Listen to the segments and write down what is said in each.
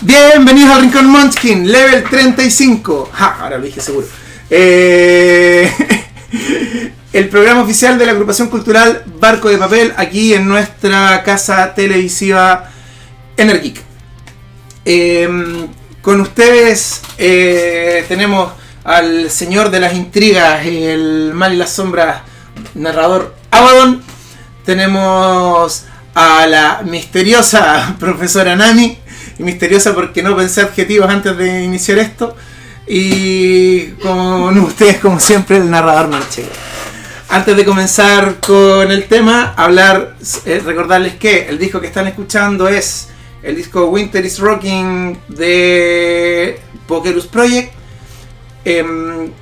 Bienvenidos al Rincón Munchkin, level 35. Ahora lo dije seguro. El programa oficial de la agrupación cultural Barco de Papel, aquí en nuestra casa televisiva Energic. Con ustedes tenemos al señor de las intrigas, el mal y las sombras, narrador Abaddon. Tenemos a la misteriosa profesora Nami, y misteriosa porque no pensé adjetivos antes de iniciar esto, y con ustedes como siempre el narrador Marchego. Antes de comenzar con el tema, recordarles que el disco que están escuchando es el disco Winter is Rocking de Pokerus Project. El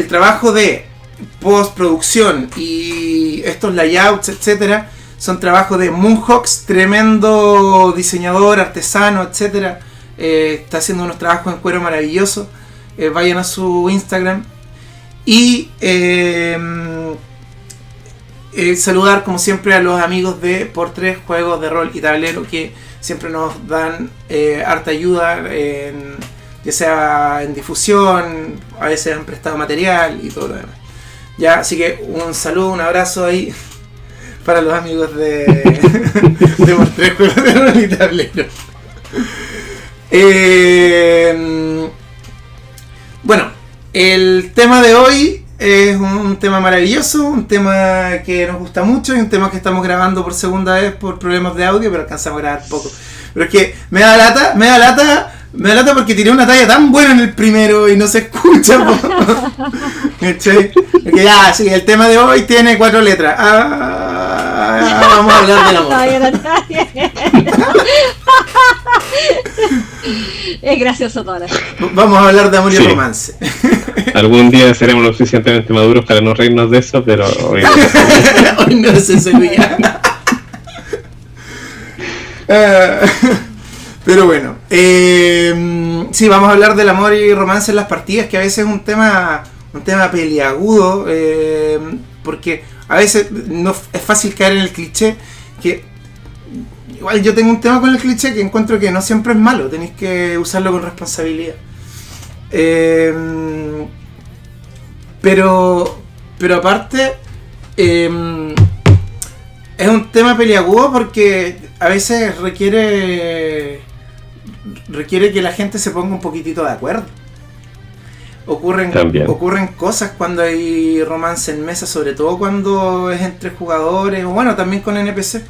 trabajo de postproducción y estos layouts, etcétera, son trabajos de Moonhawks, tremendo diseñador, artesano, etcétera. Está haciendo unos trabajos en cuero maravillosos. Vayan a su Instagram. Y saludar como siempre a los amigos de Por Tres Juegos de Rol y Tablero, que siempre nos dan harta ayuda, ya sea en difusión, a veces han prestado material y todo lo demás. Ya, así que un saludo, un abrazo ahí para los amigos de Por Tres Juegos de Rol y Tablero. Bueno, el tema de hoy es un tema maravilloso, un tema que nos gusta mucho y un tema que estamos grabando por segunda vez por problemas de audio, pero alcanzamos a grabar poco. Pero es que me da lata porque tiré una talla tan buena en el primero y no se escucha. Porque ya, sí, el tema de hoy tiene 4 letras. Vamos a hablar del amor. Es gracioso todo. Vamos a hablar de amor y romance. Algún día seremos lo suficientemente maduros para no reírnos de eso, pero hoy no es eso ya. Pero bueno, sí, vamos a hablar del amor y romance en las partidas, que a veces es un tema peliagudo, porque a veces no es fácil caer en el cliché, que igual yo tengo un tema con el cliché que encuentro que no siempre es malo, tenéis que usarlo con responsabilidad. Pero aparte, es un tema peliagudo porque a veces requiere que la gente se ponga un poquitito de acuerdo. Ocurren cosas cuando hay romance en mesa, sobre todo cuando es entre jugadores, o bueno, también con NPC.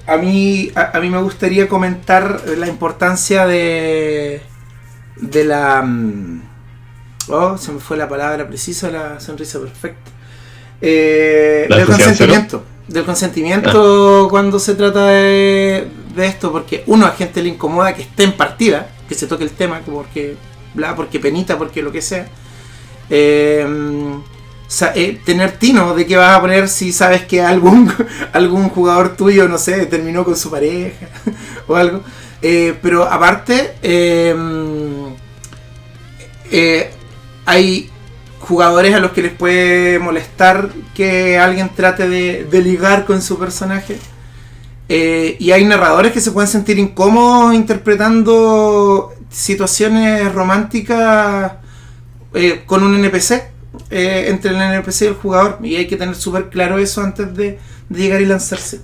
A mí me gustaría comentar la importancia de la... se me fue la palabra precisa, la sonrisa perfecta. Del consentimiento cuando se trata de esto, porque a gente le incomoda que esté en partida, que se toque el tema, porque penita, porque lo que sea. Tener tino de qué vas a poner si sabes que algún jugador tuyo, no sé, terminó con su pareja o algo. Pero aparte, hay jugadores a los que les puede molestar que alguien trate de ligar con su personaje. Y hay narradores que se pueden sentir incómodos interpretando situaciones románticas con un NPC, entre el NPC y el jugador, y hay que tener súper claro eso antes de llegar y lanzarse.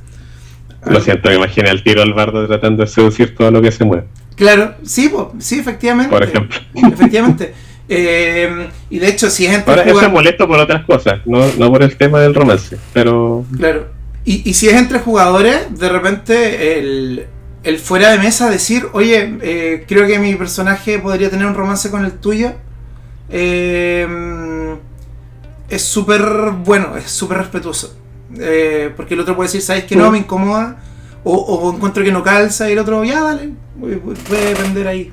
Lo siento, me imaginé al tiro al bardo tratando de seducir todo lo que se mueve. Claro, sí, efectivamente. Por ejemplo. Efectivamente. Y de hecho, si es entre jugadores... Eso es molesto por otras cosas, no por el tema del romance, pero... Claro. Y si es entre jugadores, de repente el fuera de mesa decir, oye, creo que mi personaje podría tener un romance con el tuyo, es súper bueno, es súper respetuoso. Porque el otro puede decir, ¿sabes que no? Me incomoda. O encuentro que no calza, y el otro, ya dale, puede depender ahí.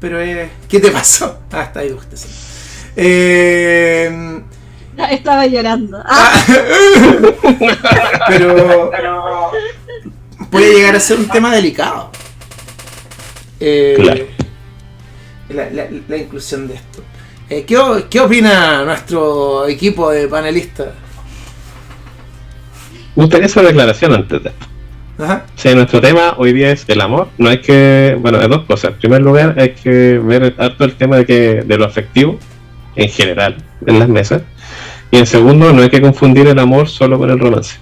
Pero, ¿qué te pasó? Está ahí usted. Estaba llorando. Pero puede llegar a ser un tema delicado. Claro. La inclusión de esto. ¿Qué opina nuestro equipo de panelistas? Me gustaría esa declaración antes de esto. Ajá. O sea, nuestro tema hoy día es el amor. No hay que, bueno, hay dos cosas. En primer lugar, hay que ver harto el tema de lo afectivo en general en las mesas. Y en segundo, no hay que confundir el amor solo con el romance,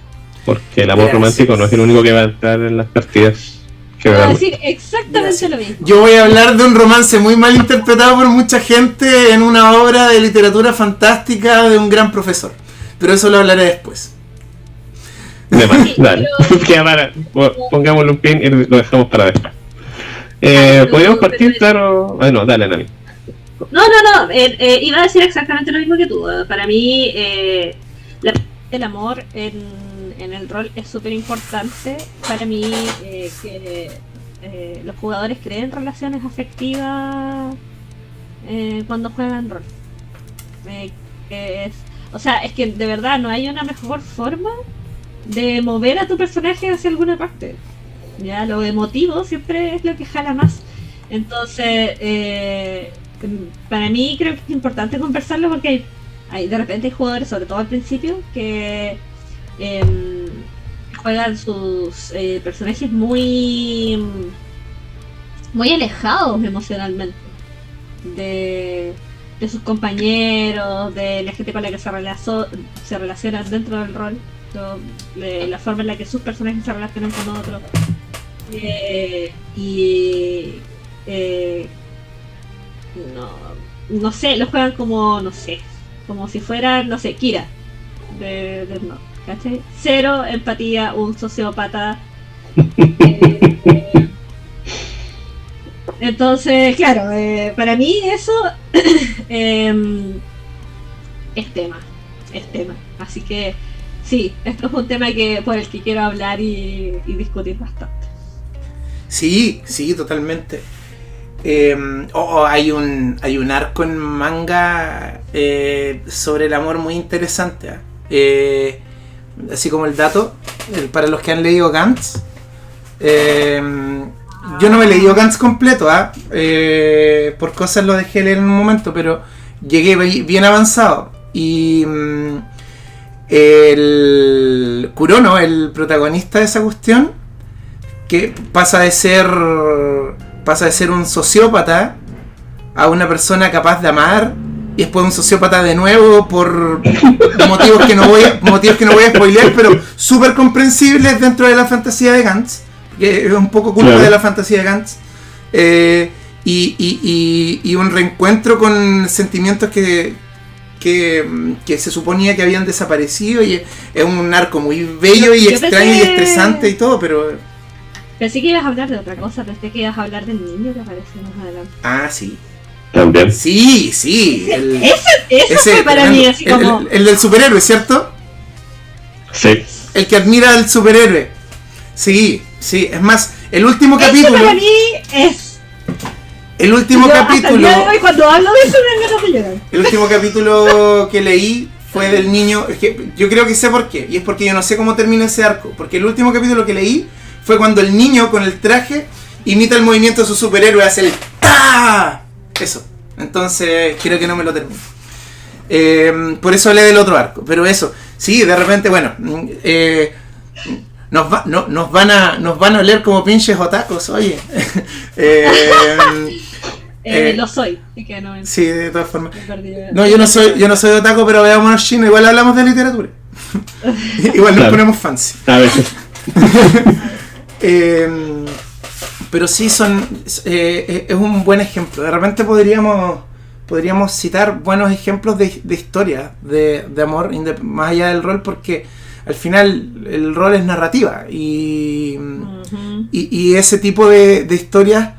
porque el amor romántico no es el único que va a entrar en las partidas que Voy a veamos. decir exactamente lo mismo. Yo voy a hablar de un romance muy mal interpretado por mucha gente en una obra de literatura fantástica de un gran profesor. Pero eso lo hablaré después. De más, Sí, dale. pero- Queda para- pongámosle un pin y lo dejamos para después. Pero- Podríamos partir, pero- claro. Bueno, dale, Nani. No, iba a decir exactamente lo mismo que tú. Para mí, El amor en el rol es súper importante. Para mí, que los jugadores creen relaciones afectivas cuando juegan rol. O sea, es que de verdad no hay una mejor forma de mover a tu personaje hacia alguna parte. Ya, lo emotivo siempre es lo que jala más. Entonces, para mí creo que es importante conversarlo porque de repente hay jugadores, sobre todo al principio, que juegan sus personajes muy alejados emocionalmente de sus compañeros, de la gente con la que se relacionan dentro del rol, de la forma en la que sus personajes se relacionan con otros. No sé, lo juegan como, no sé, como si fueran, no sé, Kira no, ¿cachai? Cero empatía, un sociópata. Entonces, claro, para mí eso es tema. Así que sí, esto es un tema por el que quiero hablar y discutir bastante. Sí, totalmente. Hay un arco en manga sobre el amor muy interesante. Así como el dato, para los que han leído Gantz. Yo no me he leído Gantz completo, por cosas lo dejé leer en un momento, pero llegué bien avanzado. Y el Kurono, el protagonista de esa cuestión, que pasa de ser un sociópata a una persona capaz de amar, y después un sociópata de nuevo por motivos que no voy a spoilear, pero súper comprensibles dentro de la fantasía de Gantz, que es un poco culpa de la fantasía de Gantz, y un reencuentro con sentimientos que se suponía que habían desaparecido, y es un arco muy bello y Yo extraño y pensé- estresante y todo, pero Pensé que ibas a hablar de otra cosa, pensé que ibas a hablar del niño que aparece más adelante. sí. También. Sí. Eso fue para mí así como... El del superhéroe, ¿cierto? Sí. El que admira al superhéroe. Sí. Es más, el último capítulo. Eso para mí es... El último Yo, hasta el capítulo. día de hoy, cuando hablo de eso me dan ganas de llorar. El último capítulo que leí fue del niño. Es que yo creo que sé por qué. Y es porque yo no sé cómo termina ese arco. Porque el último capítulo que leí fue cuando el niño con el traje imita el movimiento de su superhéroe, hace el ¡ta! Eso. Entonces, quiero que no me lo termine. Por eso hablé del otro arco. Pero eso, sí, de repente, bueno, nos van a oler como pinches otacos, oye. Lo soy, así que no... Sí, de todas formas. me perdí. No, yo no soy otaku, pero veamos chino, igual hablamos de literatura. Igual nos Claro. ponemos fancy. A veces. Pero sí es un buen ejemplo. De repente podríamos citar buenos ejemplos de historia de amor más allá del rol, porque al final el rol es narrativa y ese tipo de historias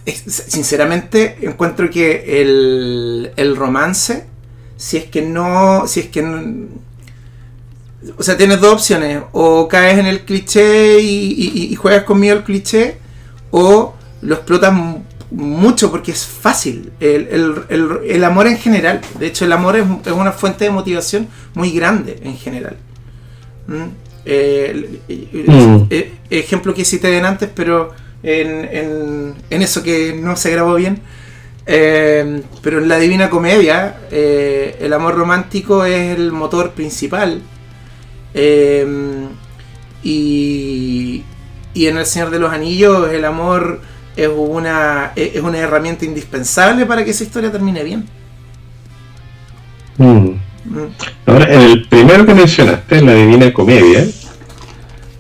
sinceramente encuentro que el romance, si es que no, o sea, tienes dos opciones: o caes en el cliché y juegas conmigo el cliché, o lo explotas mucho porque es fácil. El amor en general, de hecho el amor es una fuente de motivación muy grande en general. Ejemplo que cité antes, pero en eso que no se grabó bien. Pero en la Divina Comedia el amor romántico es el motor principal. Y en El Señor de los Anillos el amor es una herramienta indispensable para que esa historia termine bien. Ahora, en el primero que mencionaste, en la Divina Comedia,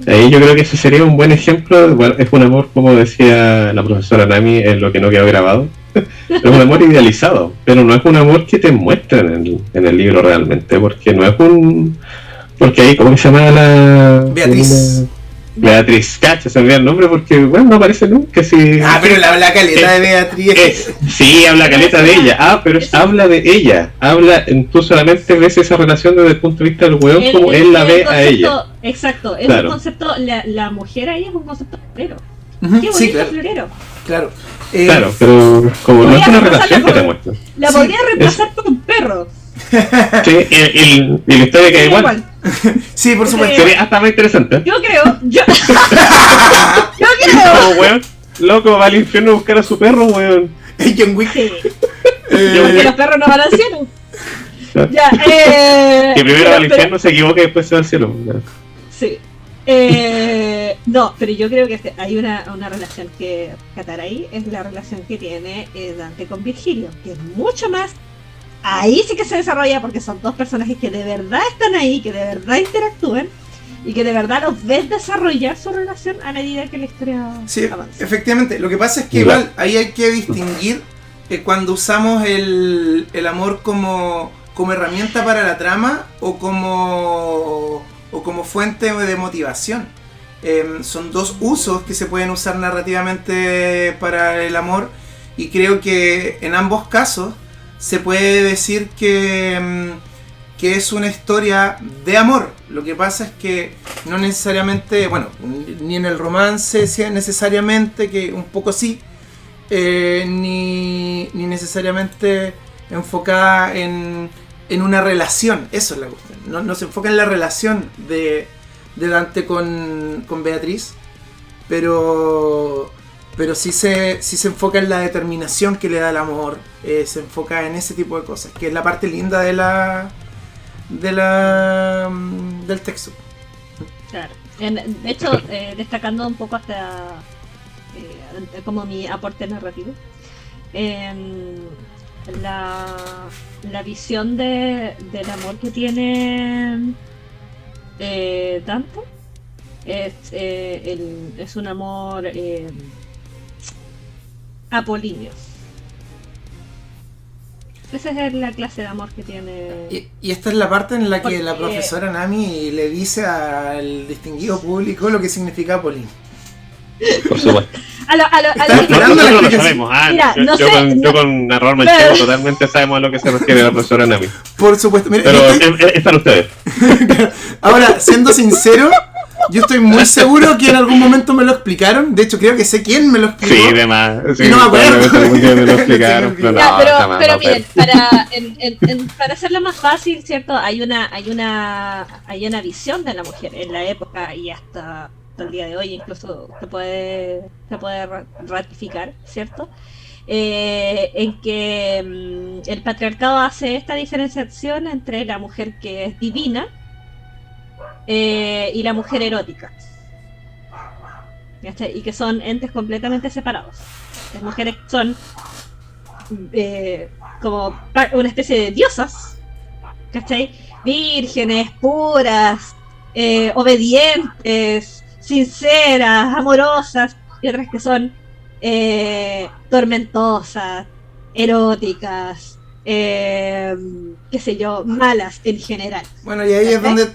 ahí yo creo que ese sería un buen ejemplo. Bueno, es un amor, como decía la profesora Nami, en lo que no quedó grabado. Es un amor idealizado, pero no es un amor que te muestran en el libro realmente, porque no es un... Porque ahí, ¿cómo se llama la...? Beatriz, cacha, se me olvidó el nombre porque, bueno, no aparece nunca. Sí. Pero la habla caleta de Beatriz. Sí, habla caleta de ella. Pero habla de ella. Tú solamente ves esa relación desde el punto de vista del weón, como él la ve a ella. Exacto, es un concepto, la mujer ahí es un concepto florero. Qué bonito, sí, claro. florero. Claro. Claro, pero como no es una relación que te muestra. La podría reemplazar por un perro. Sí, y la historia queda igual. Sí, por supuesto. Sería hasta más interesante. Yo creo. Como weón, loco, va al infierno a buscar a su perro, weón. John Wick. Sí. Porque los perros no van al cielo. Ya, que primero va al infierno, se equivoca y después se va al cielo. Sí. No, pero yo creo que hay una relación que catar ahí, es la relación que tiene Dante con Virgilio, que es mucho más. Ahí sí que se desarrolla porque son dos personajes que de verdad están ahí, que de verdad interactúan y que de verdad los ves desarrollar su relación a medida que la historia avanza. Efectivamente, lo que pasa es que igual ahí hay que distinguir que cuando usamos el amor como herramienta para la trama o como fuente de motivación. Son dos usos que se pueden usar narrativamente para el amor y creo que en ambos casos se puede decir que es una historia de amor. Lo que pasa es que no necesariamente, bueno, ni en el romance necesariamente, que un poco sí, ni necesariamente enfocada en una relación. Eso es la cuestión. No se enfoca en la relación de Dante con Beatriz, pero sí se enfoca en la determinación que le da el amor, se enfoca en ese tipo de cosas, que es la parte linda del texto. Claro. De hecho, destacando un poco hasta como mi aporte narrativo, la visión del amor que tiene Dante es un amor apolíneo. Esa es la clase de amor que tiene. Y esta es la parte en la que la profesora Nami le dice al distinguido público lo que significa apolíneo. Por supuesto. Nosotros lo sabemos. Mira, yo con Narrador Manchego totalmente sabemos a lo que se refiere la profesora Nami. Por supuesto. Mira, pero es para ustedes. Ahora, siendo sincero, yo estoy muy seguro que en algún momento me lo explicaron. De hecho, creo que sé quién me lo explicó. Sí, demás. Sí, y no me acuerdo. Me lo explicaron. Pero miren, para hacerlo más fácil, ¿cierto? Hay una visión de la mujer en la época y hasta el día de hoy incluso se puede ratificar, ¿cierto? En que el patriarcado hace esta diferenciación entre la mujer que es divina y la mujer erótica, ¿cachai? Y que son entes completamente separados. Las mujeres son como una especie de diosas, ¿cachai? Vírgenes, puras, obedientes, sinceras, amorosas, y otras que son tormentosas, eróticas, qué sé yo, malas en general. Bueno, y ahí es donde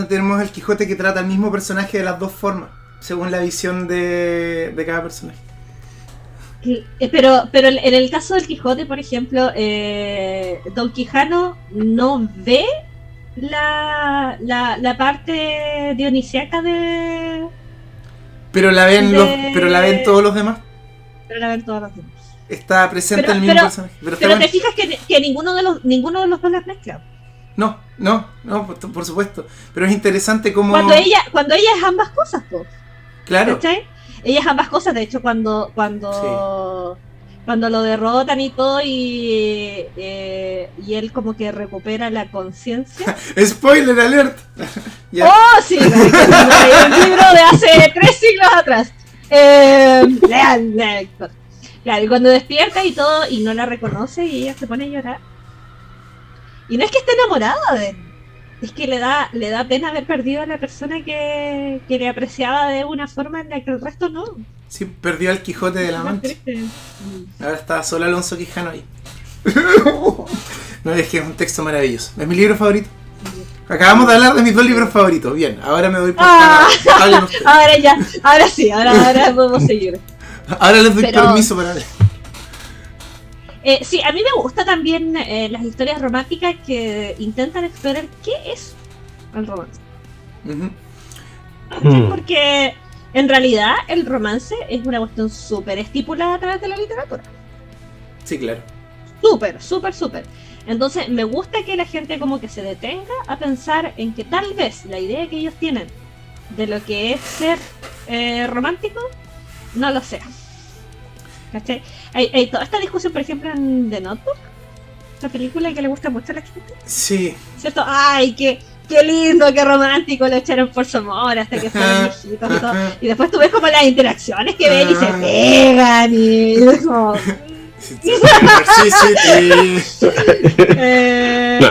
tenemos el Quijote, que trata al mismo personaje de las dos formas, según la visión de cada personaje. Pero en el caso del Quijote, por ejemplo, Don Quijano no ve la parte dionisiaca de... Pero la ven todos los demás. Pero la ven todos los demás. Está presente el mismo personaje. Pero te fijas que ninguno de los dos las mezcla. No, por supuesto. Pero es interesante cómo... Cuando ella es ambas cosas, po. Claro. ¿Cachai? Ella es ambas cosas, de hecho, cuando cuando lo derrotan y todo y él como que recupera la conciencia. Spoiler alert. Ya. ¡Oh, sí! Es un libro de hace 3 siglos atrás. Lean. Claro, y cuando despierta y todo, y no la reconoce, y ella se pone a llorar. Y no es que esté enamorada de él, es que le da pena haber perdido a la persona que le apreciaba de una forma en la que el resto no. Sí, perdió al Quijote de la Más Mancha. triste. Ahora está solo Alonso Quijano ahí. No, es que es un texto maravilloso. Es mi libro favorito. Acabamos de hablar de mis 2 libros favoritos. Bien, ahora me doy por hablen ustedes. Ahora sí, ahora podemos seguir. Ahora les doy Pero- permiso para hablar. Sí, a mí me gusta también las historias románticas que intentan explorar qué es el romance. Ujú. Porque en realidad el romance es una cuestión súper estipulada a través de la literatura. Sí, claro. Súper. Entonces me gusta que la gente como que se detenga a pensar en que tal vez la idea que ellos tienen de lo que es ser romántico no lo sea. ¿Cachai? Hay toda esta discusión, por ejemplo, en The Notebook, esta película que le gusta mucho a la gente, Sí. ¿cierto? ¡Ay, qué lindo, qué romántico! Lo echaron por su amor hasta que fueron viejitos y todo. Y después tú ves como las interacciones que ven y se pegan y es como... Sí.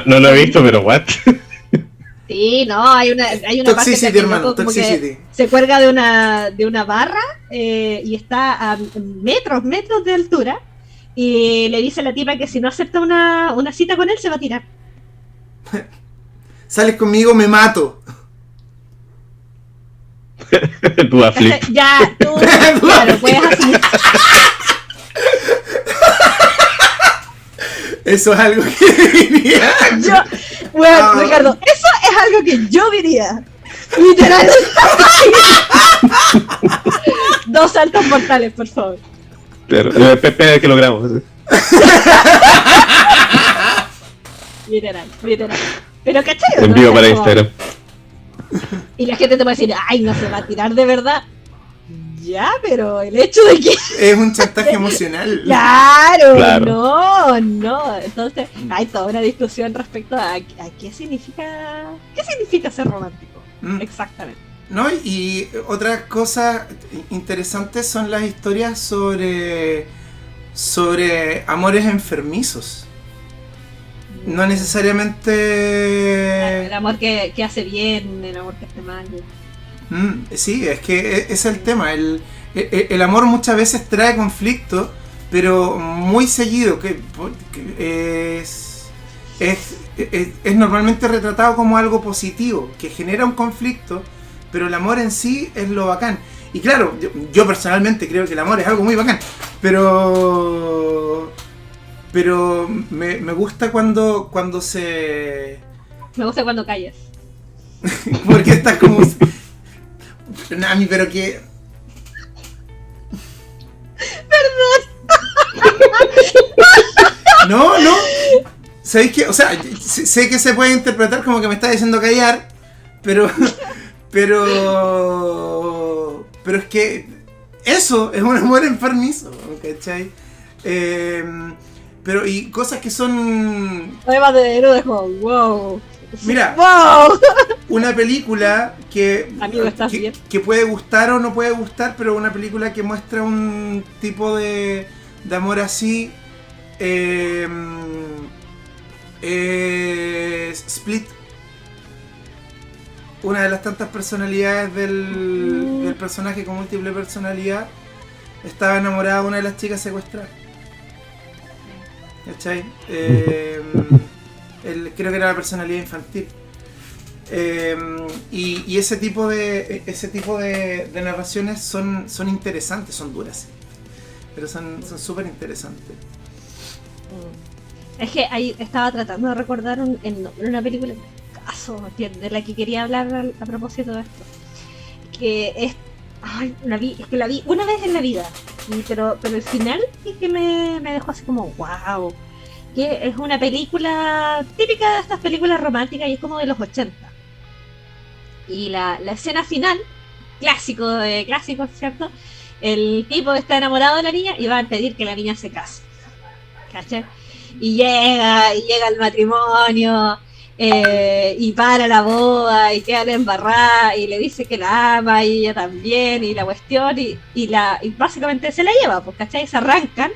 No lo he visto, pero what? Sí, no, hay una parte Toxicity, que el hermano, loco como que Toxicity. se cuelga de una barra y está a metros de altura y le dice a la tipa que si no acepta una cita con él se va a tirar. Sales conmigo, me mato. Tú a flip. Ya, tú, claro, puedes asumir. Eso es algo que diría. Bueno, Ricardo, eso es algo que yo diría. Literal. 2 saltos mortales, por favor. Pero, espera que logramos. Literal. Pero ¿cachai? En ¿no? vivo Es para como- Instagram. Y la gente te va a decir, ay, no se va a tirar de verdad. Ya, pero el hecho de que... Es un chantaje emocional. Claro. No. Entonces, hay toda una discusión respecto a qué significa ser romántico. Mm. Exactamente. ¿No? Y otra cosa interesante son las historias sobre amores enfermizos. No necesariamente... El amor que hace bien, el amor que hace mal. Sí, es que ese es el tema. El amor muchas veces trae conflicto, pero muy seguido, que es normalmente retratado como algo positivo, que genera un conflicto, pero el amor en sí es lo bacán. Y claro, yo personalmente creo que el amor es algo muy bacán, pero me gusta cuando se... Me gusta cuando callas. Porque estás como... Nami, pero que... Perdón. No. ¿Sabéis qué? O sea, sé que se puede interpretar como que me está diciendo callar, pero es que eso es un amor enfermizo, ¿cachai? Pero y cosas que son... Además de Herodes, como, wow. Mira, ¡Wow! una película que, Amigo, ¿estás bien? que puede gustar o no puede gustar, pero una película que muestra un tipo de amor así, Split. Una de las tantas personalidades del personaje con múltiple personalidad estaba enamorada de una de las chicas secuestradas. ¿Cachai? Creo que era la personalidad infantil. Y ese tipo de narraciones son interesantes, son duras, pero son súper interesantes. Es que ahí estaba tratando de recordar el nombre de una película de la que quería hablar a propósito de esto. Que es... Ay, la vi una vez en la vida. Pero el final es que me dejó así como wow. Que es una película típica de estas películas románticas y es como de los 80. Y la escena final, clásico de clásicos, ¿cierto? el tipo está enamorado de la niña y va a pedir que la niña se case. ¿Cachai? Y llega el matrimonio, y para la boda, y queda embarrada, y le dice que la ama, y ella también, y la cuestión, y básicamente se la lleva, pues, ¿cachai? Se arrancan,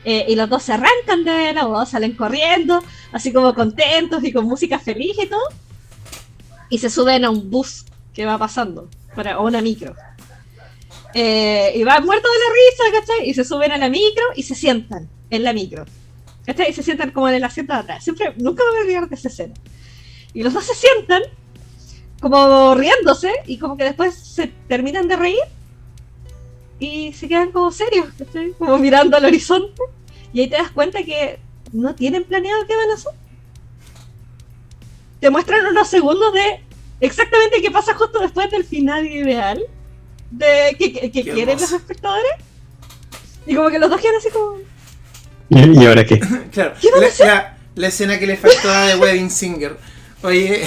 y los dos se arrancan de la boda, salen corriendo, así como contentos, y con música feliz y todo, y se suben a un bus que va pasando, o una micro. Y van muertos de la risa, ¿cachai? Y se suben a la micro y se sientan en la micro. ¿Cachai? Y se sientan como en el asiento de atrás. Nunca me voy a olvidar de esa escena. Y los dos se sientan como riéndose y como que después se terminan de reír y se quedan como serios, ¿cachai? Como mirando al horizonte. Y ahí te das cuenta que no tienen planeado qué van a hacer. Te muestran unos segundos de exactamente qué pasa justo después del final ideal de que quieren los espectadores, y como que los dos quedan así como ¿y ahora qué? Claro, ¿Qué van a hacer? la escena que le faltaba de Wedding Singer. Oye.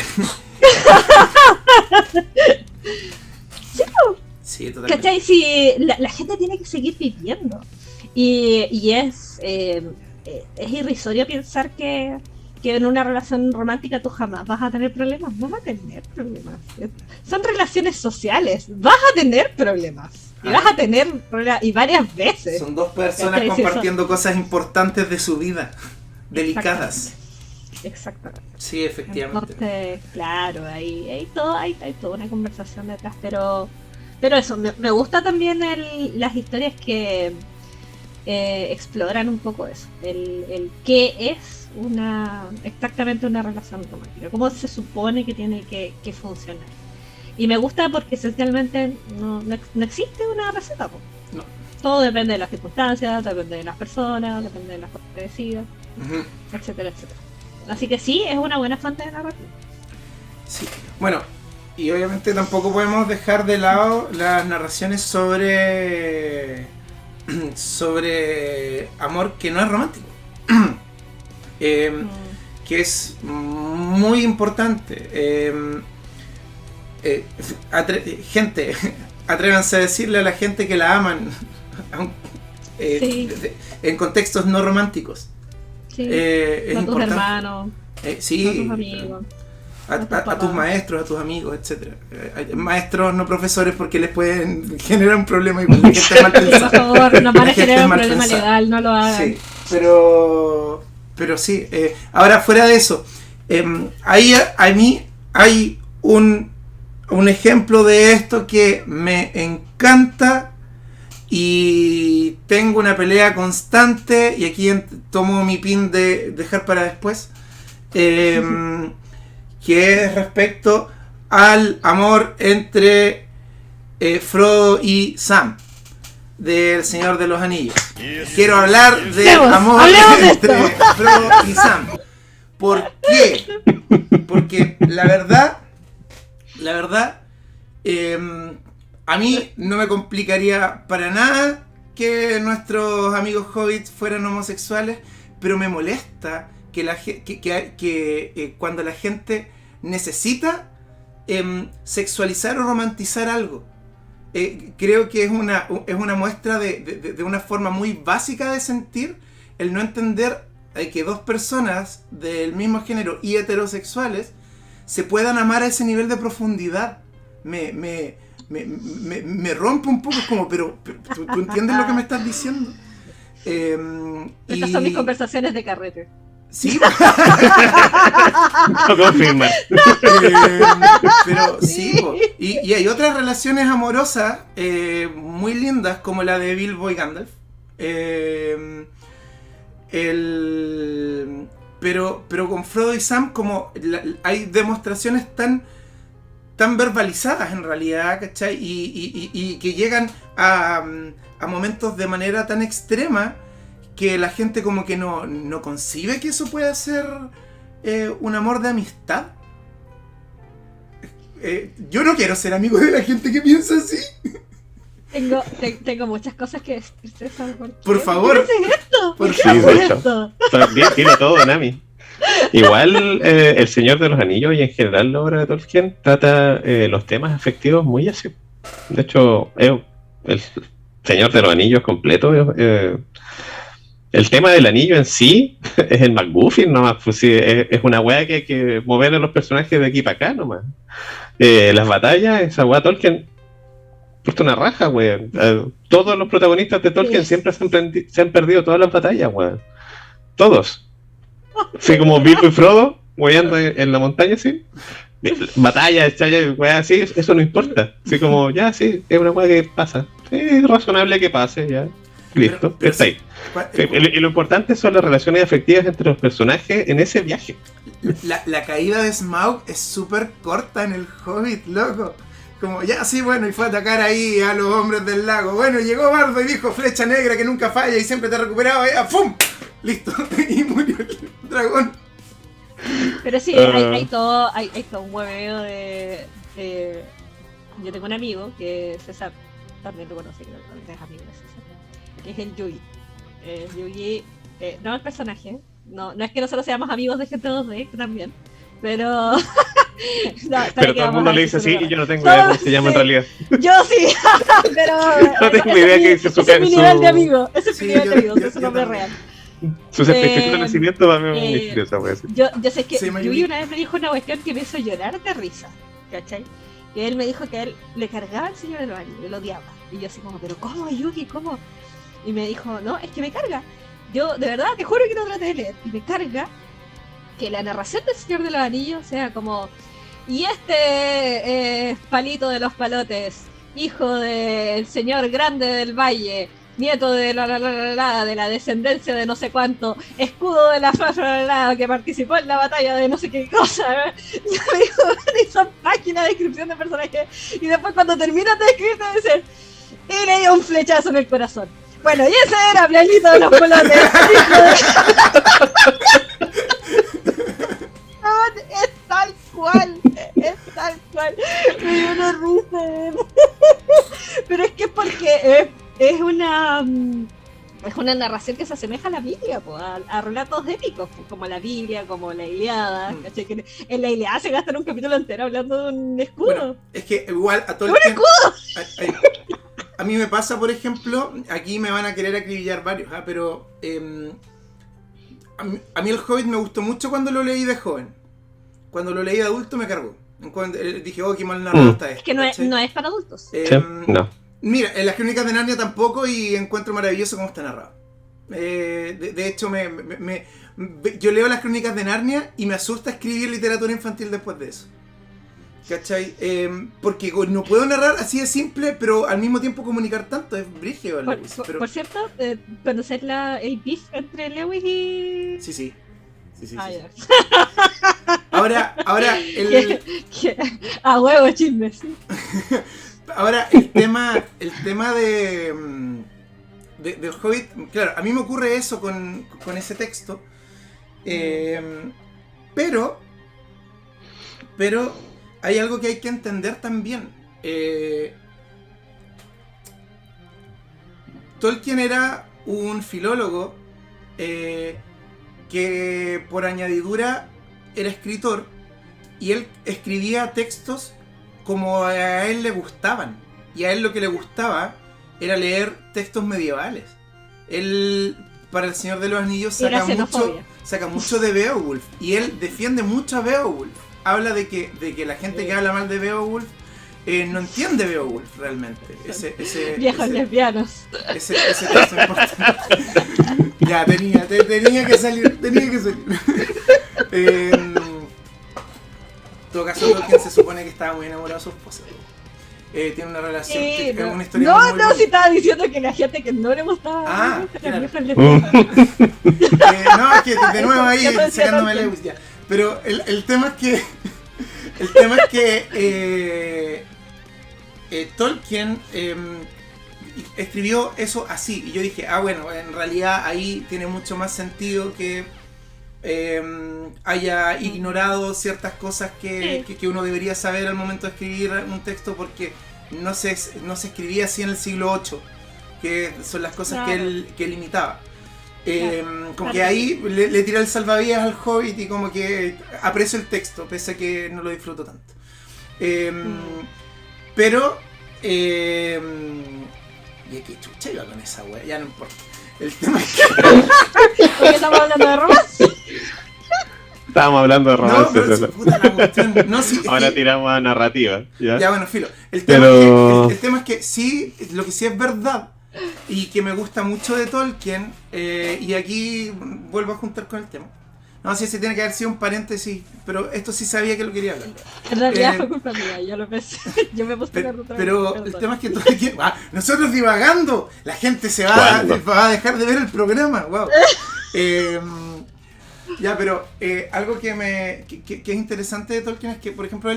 Sí, totalmente. ¿cachai? Si la gente tiene que seguir viviendo y es irrisorio pensar que en una relación romántica tú jamás vas a tener problemas. Vas a tener problemas. Son relaciones sociales. Vas a tener problemas. Y vas a tener problemas. Y varias veces. Son dos personas compartiendo cosas importantes de su vida. Delicadas. Exactamente. Sí, efectivamente. Entonces, claro, hay toda una conversación detrás. Pero eso, me gusta también las historias que exploran un poco eso. El qué es exactamente una relación romántica, cómo se supone que tiene que funcionar. Y me gusta porque esencialmente no existe una receta, po. No. Todo depende de las circunstancias, depende de las personas, depende de las cosas que decidas, etcétera, etcétera. Así que sí, es una buena fuente de narrativa. Sí. Bueno, y obviamente tampoco podemos dejar de lado las narraciones sobre amor que no es romántico. Que es muy importante. Gente, atrévanse a decirle a la gente que la aman Sí. en contextos no románticos. Sí, Es a tus importante. hermanos, Sí, a tus amigos. a tus maestros, a tus amigos, etcétera. Maestros, no profesores, porque les pueden generar un problema igual. La gente mal Por pensada. favor, no van La a gente generar es un mal problema pensada. legal, no lo hagan. Sí, pero sí. Ahora, fuera de eso, ahí a mí hay un ejemplo de esto que me encanta y tengo una pelea constante, y aquí tomo mi pin de dejar para después, que es respecto al amor entre Frodo y Sam del Señor de los Anillos. Quiero hablar del amor entre Frodo y Sam. ¿Por qué? Porque la verdad, a mí no me complicaría para nada que nuestros amigos hobbits fueran homosexuales, pero me molesta que cuando la gente necesita sexualizar o romantizar algo. Creo que es una muestra de una forma muy básica de sentir el no entender que dos personas del mismo género y heterosexuales se puedan amar a ese nivel de profundidad. Me rompe un poco, como, pero ¿tú entiendes lo que me estás diciendo? Estas son mis conversaciones de carrete. Sí. No confirma. Pero sí, y hay otras relaciones amorosas muy lindas, como la de Bilbo y Gandalf. Pero con Frodo y Sam, como hay demostraciones tan verbalizadas en realidad, ¿cachai? Y que llegan a momentos de manera tan extrema que la gente como que no concibe que eso pueda ser un amor de amistad. Yo no quiero ser amigo de la gente que piensa así. Tengo muchas cosas que decir, César. Por favor. ¿Por qué haces esto? Por ¿Por qué favor. haces esto? Dilo todo, Nami. Igual El Señor de los Anillos y en general la obra de Tolkien trata los temas afectivos muy así. De hecho, Señor de los Anillos completo. El tema del anillo en sí es el McGuffin nomás, pues sí, es una weá que hay que mover a los personajes de aquí para acá nomás. Las batallas, esa weá Tolkien, puesto una raja, weón. Todos los protagonistas de Tolkien siempre se han perdido todas las batallas, weón. Todos. Así como Bilbo y Frodo, weyando en la montaña, sí. Batallas, chayas, weá, así, eso no importa. Así como, ya, sí, es una weá que pasa. Es razonable que pase, ya. Listo, pero está ahí. Y lo importante son las relaciones afectivas entre los personajes en ese viaje. La caída de Smaug es súper corta en el Hobbit, loco. Como, ya sí, bueno, y fue a atacar ahí a los hombres del lago. Bueno, llegó Bardo y dijo, flecha negra que nunca falla y siempre te recuperaba. ¡Pum! Listo. Y murió el dragón. Pero sí, hay todo un hueveo de... Yo tengo un amigo que César también lo conoce, creo que es amigo de César, que es el Yugi. Yugi, no el personaje, no es que nosotros seamos amigos de gente 2D también, pero... no, pero todo el mundo le dice así y yo no tengo idea cómo se llama en realidad. Yo sí, pero... no tengo idea que dice su... Ese es mi nivel de amigo, ese es mi nivel de amigo, ese es su nombre real. Su certificado de nacimiento va a ser misteriosa, yo sé que Yugi una vez me dijo una cuestión que me hizo llorar de risa, ¿cachai? Que él me dijo que a él le cargaba el Señor de los Anillos, lo odiaba. Y yo así como, ¿pero cómo, Yugi? ¿Cómo? Y me dijo, no, es que me carga. Yo, de verdad, te juro que no traté de leer. Y me carga que la narración del Señor de los Anillos sea como, y este palito de los palotes, hijo del señor grande del valle, nieto de de la descendencia de no sé cuánto, escudo de la que participó en la batalla de no sé qué cosa. Me dijo, esa página de descripción de personaje, y después cuando terminas de escribir te dicen, y le dio un flechazo en el corazón. Bueno, y ese era Planito de los Polotes. Es tal cual. Me dio una risa. Pero es que es porque es una narración que se asemeja a la Biblia, a relatos épicos, como la Biblia, como la Ilíada. ¿Cachai? Que en la Ilíada se gastan un capítulo entero hablando de un escudo. Bueno, es que igual a todo el tiempo... ¡Un escudo! A mí me pasa, por ejemplo, aquí me van a querer acribillar varios, pero a mí el Hobbit me gustó mucho cuando lo leí de joven. Cuando lo leí de adulto me cargó. Dije, oh, qué mal narrado está esto. Es que no es para adultos. No. Mira, en las Crónicas de Narnia tampoco, y encuentro maravilloso cómo está narrado. De hecho, yo leo las Crónicas de Narnia y me asusta escribir literatura infantil después de eso. ¿Cachai? Porque no puedo narrar así de simple, pero al mismo tiempo comunicar tanto, es brígido. Por cierto, ¿conocer el beef entre Lewis y...? Sí. Ya. Ahora a huevo, chismes. Ahora, el tema del Hobbit, claro, a mí me ocurre eso con ese texto, pero hay algo que hay que entender también. Tolkien era un filólogo que por añadidura era escritor, y él escribía textos como a él le gustaban, y a él lo que le gustaba era leer textos medievales. Él, para El Señor de los Anillos, saca mucho de Beowulf, y él defiende mucho a Beowulf. Habla de que la gente que habla mal de Beowulf no entiende Beowulf realmente. Viejos lesbianos. Ese texto importante. Ya, tenía que salir. En todo caso, Tolkien se supone que estaba muy enamorado de su esposa. Tiene una relación, una historia muy si estaba diciendo que la gente que no le gustaba claro. No, es que de nuevo ahí sacándome Lewis ya. Pero el tema es que Tolkien escribió eso así, y yo dije, bueno, en realidad ahí tiene mucho más sentido que haya ignorado ciertas cosas que uno debería saber al momento de escribir un texto, porque no se escribía así en el siglo VIII, que son las cosas que él imitaba. Como que ahí le tiré el salvavidas al Hobbit, y como que aprecio el texto, pese a que no lo disfruto tanto. Pero Y que chucha iba con esa wea, ya no importa. El tema es Porque estamos hablando de romance. Estábamos hablando de no, romances. pero si, puta la cuestión. No, sí, es Ahora que- tiramos a narrativa. ¿Ya? Ya, bueno, filo. El tema, Pero- es que, el tema es que sí, lo que sí es verdad y que me gusta mucho de Tolkien, y aquí vuelvo a juntar con el tema. No sé si tiene que haber sido un paréntesis, pero esto sí sabía que lo quería hablar. En realidad Eh, fue culpa mía, yo lo pensé. Yo me puse Pero el tema es que Tolkien, nosotros divagando, la gente se va a dejar de ver el programa. Wow. Ya, pero algo que es interesante de Tolkien es que, por ejemplo,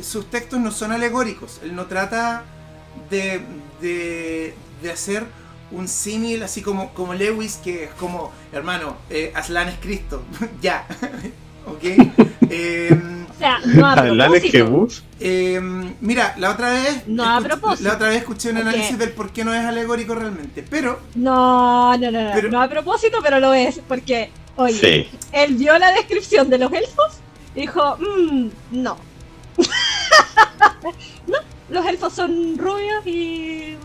sus textos no son alegóricos. Él no trata de hacer un símil así como Lewis, que es como, hermano, Aslan es Cristo. Ya. ¿Ok? O sea, no a Alan es propósito. Jebus. Mira, la otra vez No, a propósito. La otra vez escuché un Ok. análisis del por qué no es alegórico realmente, pero No, Pero- no a propósito, pero lo es, porque, oye, Sí. él vio la descripción de los elfos y dijo, no. No, los elfos son rubios y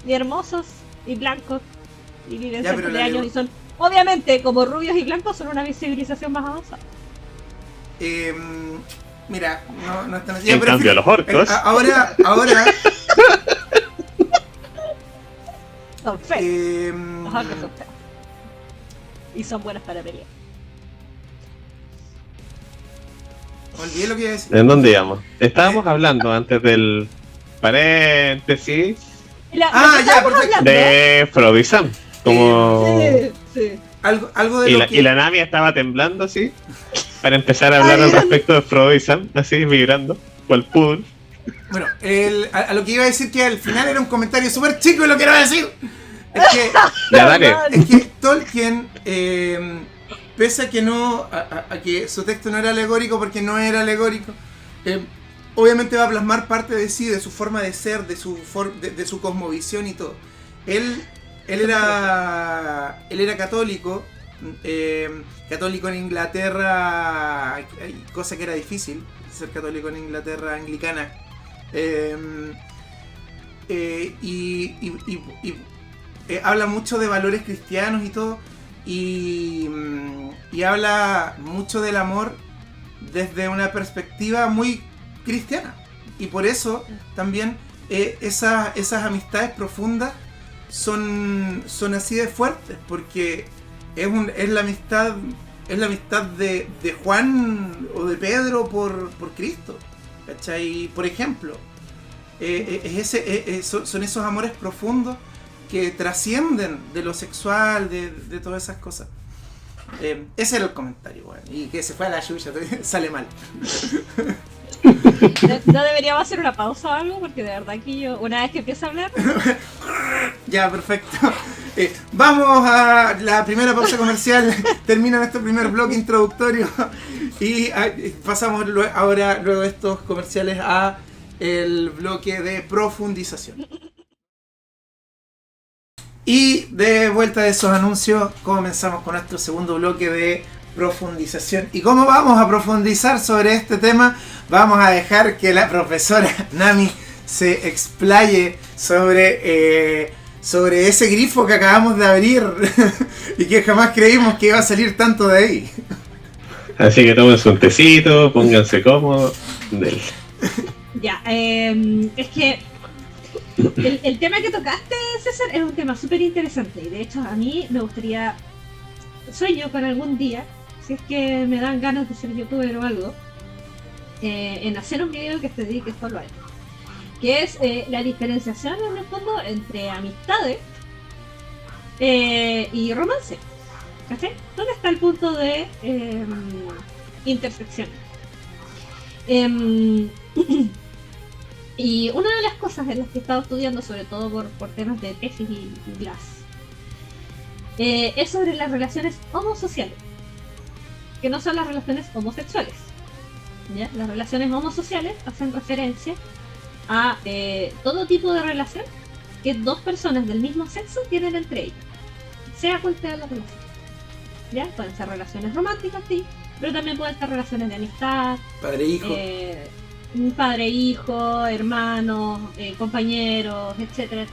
hermosos y blancos y viven Ya, cerca pero de la años lego- y son, obviamente, como rubios y blancos, son una civilización más avanzada. mira, no es tan así. En Ya, pero cambio, fíjate, los orcos. ahora Son feos, em, los orcos son feos. Y son buenos para pelear. olvidé lo que iba a decir. ¿En dónde íbamos? Estábamos hablando antes del paréntesis Y la- Ah, lo que ya, estábamos perfecto. hablando- de Frodo y Sam. Como... Sí, sí. Algo de Y lo la, que y la Nami estaba temblando así para empezar a hablar Ay, al respecto de Frodo y Sam, así vibrando, cual poodle. bueno, a lo que iba a decir que al final era un comentario súper chico y lo quiero decir. Es que Ya dale. Es que Tolkien, pese a que a que su texto no era alegórico porque no era alegórico, obviamente va a plasmar parte de sí, de su forma de ser, de su cosmovisión y todo. Él era católico, católico en Inglaterra, cosa que era difícil, ser católico en Inglaterra anglicana. Habla mucho de valores cristianos y todo, y habla mucho del amor desde una perspectiva muy cristiana, y por eso también esas amistades profundas son así de fuertes, porque es la amistad de Juan o de Pedro por Cristo, ¿cachai? Por ejemplo, son esos amores profundos que trascienden de lo sexual, de todas esas cosas. Ese era el comentario, bueno, y que se fue a la chucha, sale mal. ¿No deberíamos hacer una pausa o algo? Porque de verdad que yo, una vez que empiezo a hablar, Ya, perfecto. Vamos a la primera pausa comercial. Termina nuestro primer bloque introductorio y pasamos luego de estos comerciales a el bloque de profundización. Y de vuelta de esos anuncios, comenzamos con nuestro segundo bloque de profundización. ¿Y cómo vamos a profundizar sobre este tema? Vamos a dejar que la profesora Nami se explaye sobre ese grifo que acabamos de abrir y que jamás creímos que iba a salir tanto de ahí. Así que tómense un tecito, pónganse cómodos. ya, es que el tema que tocaste, César, es un tema súper interesante y de hecho a mí me gustaría, sueño con algún día, si es que me dan ganas de ser youtuber o algo, en hacer un video que se dedique solo a esto, que es la diferenciación en el fondo entre amistades y romance. ¿Cachai? ¿Dónde está el punto de intersección? Y una de las cosas en las que he estado estudiando, sobre todo por temas de tesis y GLAS, es sobre las relaciones homosociales, que no son las relaciones homosexuales. ¿Ya? Las relaciones homosociales hacen referencia a todo tipo de relación que dos personas del mismo sexo tienen entre ellas, sea cual sea la relación. ¿Ya? Pueden ser relaciones románticas, sí, pero también pueden ser relaciones de amistad, Padre-hijo. padre-hijo, hermanos, compañeros, etc.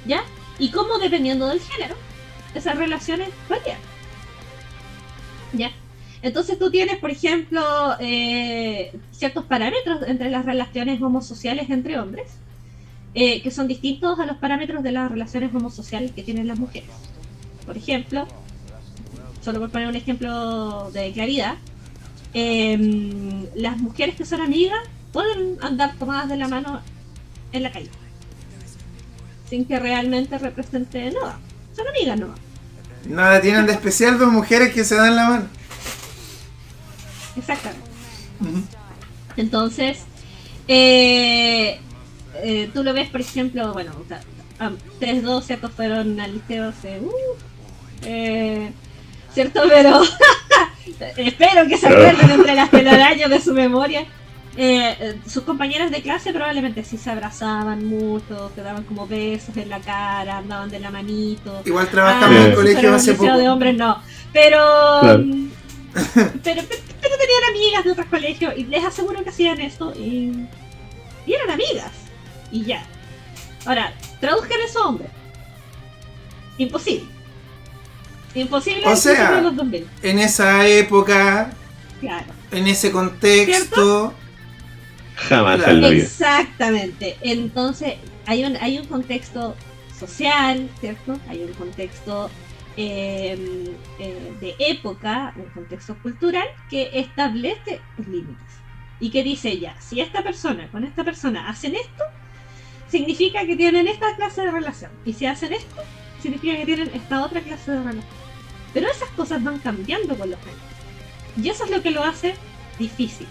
¿ya? Y cómo dependiendo del género, esas relaciones varían, ¿ya? Entonces tú tienes, por ejemplo, ciertos parámetros entre las relaciones homosociales entre hombres, que son distintos a los parámetros de las relaciones homosociales que tienen las mujeres. Por ejemplo, solo por poner un ejemplo de claridad, las mujeres que son amigas pueden andar tomadas de la mano en la calle, sin que realmente represente nada. Son amigas nomás. Nada tienen de especial dos mujeres que se dan la mano. Exactamente. Ujú. Entonces, tú lo ves, por ejemplo, bueno, o sea, ustedes dos, ¿cierto? Fueron al liceo hace... ¿cierto? Pero espero que se acuerden entre las telarañas de su memoria. Sus compañeras de clase probablemente sí se abrazaban mucho, se daban como besos en la cara, andaban de la manito. Igual trabajamos en el si colegio fuera un hace liceo poco. de hombres no, pero, Claro. pero tenían amigas de otros colegios y les aseguro que hacían esto y eran amigas y ya. Ahora, traduzcan eso a hombres. Imposible. Imposible O al principio sea, de los 2000. En esa época, Claro. en ese contexto, Jamás Claro. en la vida. Exactamente. Entonces, hay un contexto social, ¿cierto? Hay un contexto de época, un contexto cultural que establece los límites. Y que dice ya, si esta persona con esta persona hacen esto, significa que tienen esta clase de relación. Y si hacen esto, significa que tienen esta otra clase de relación. Pero esas cosas van cambiando con los años. Y eso es lo que lo hace difícil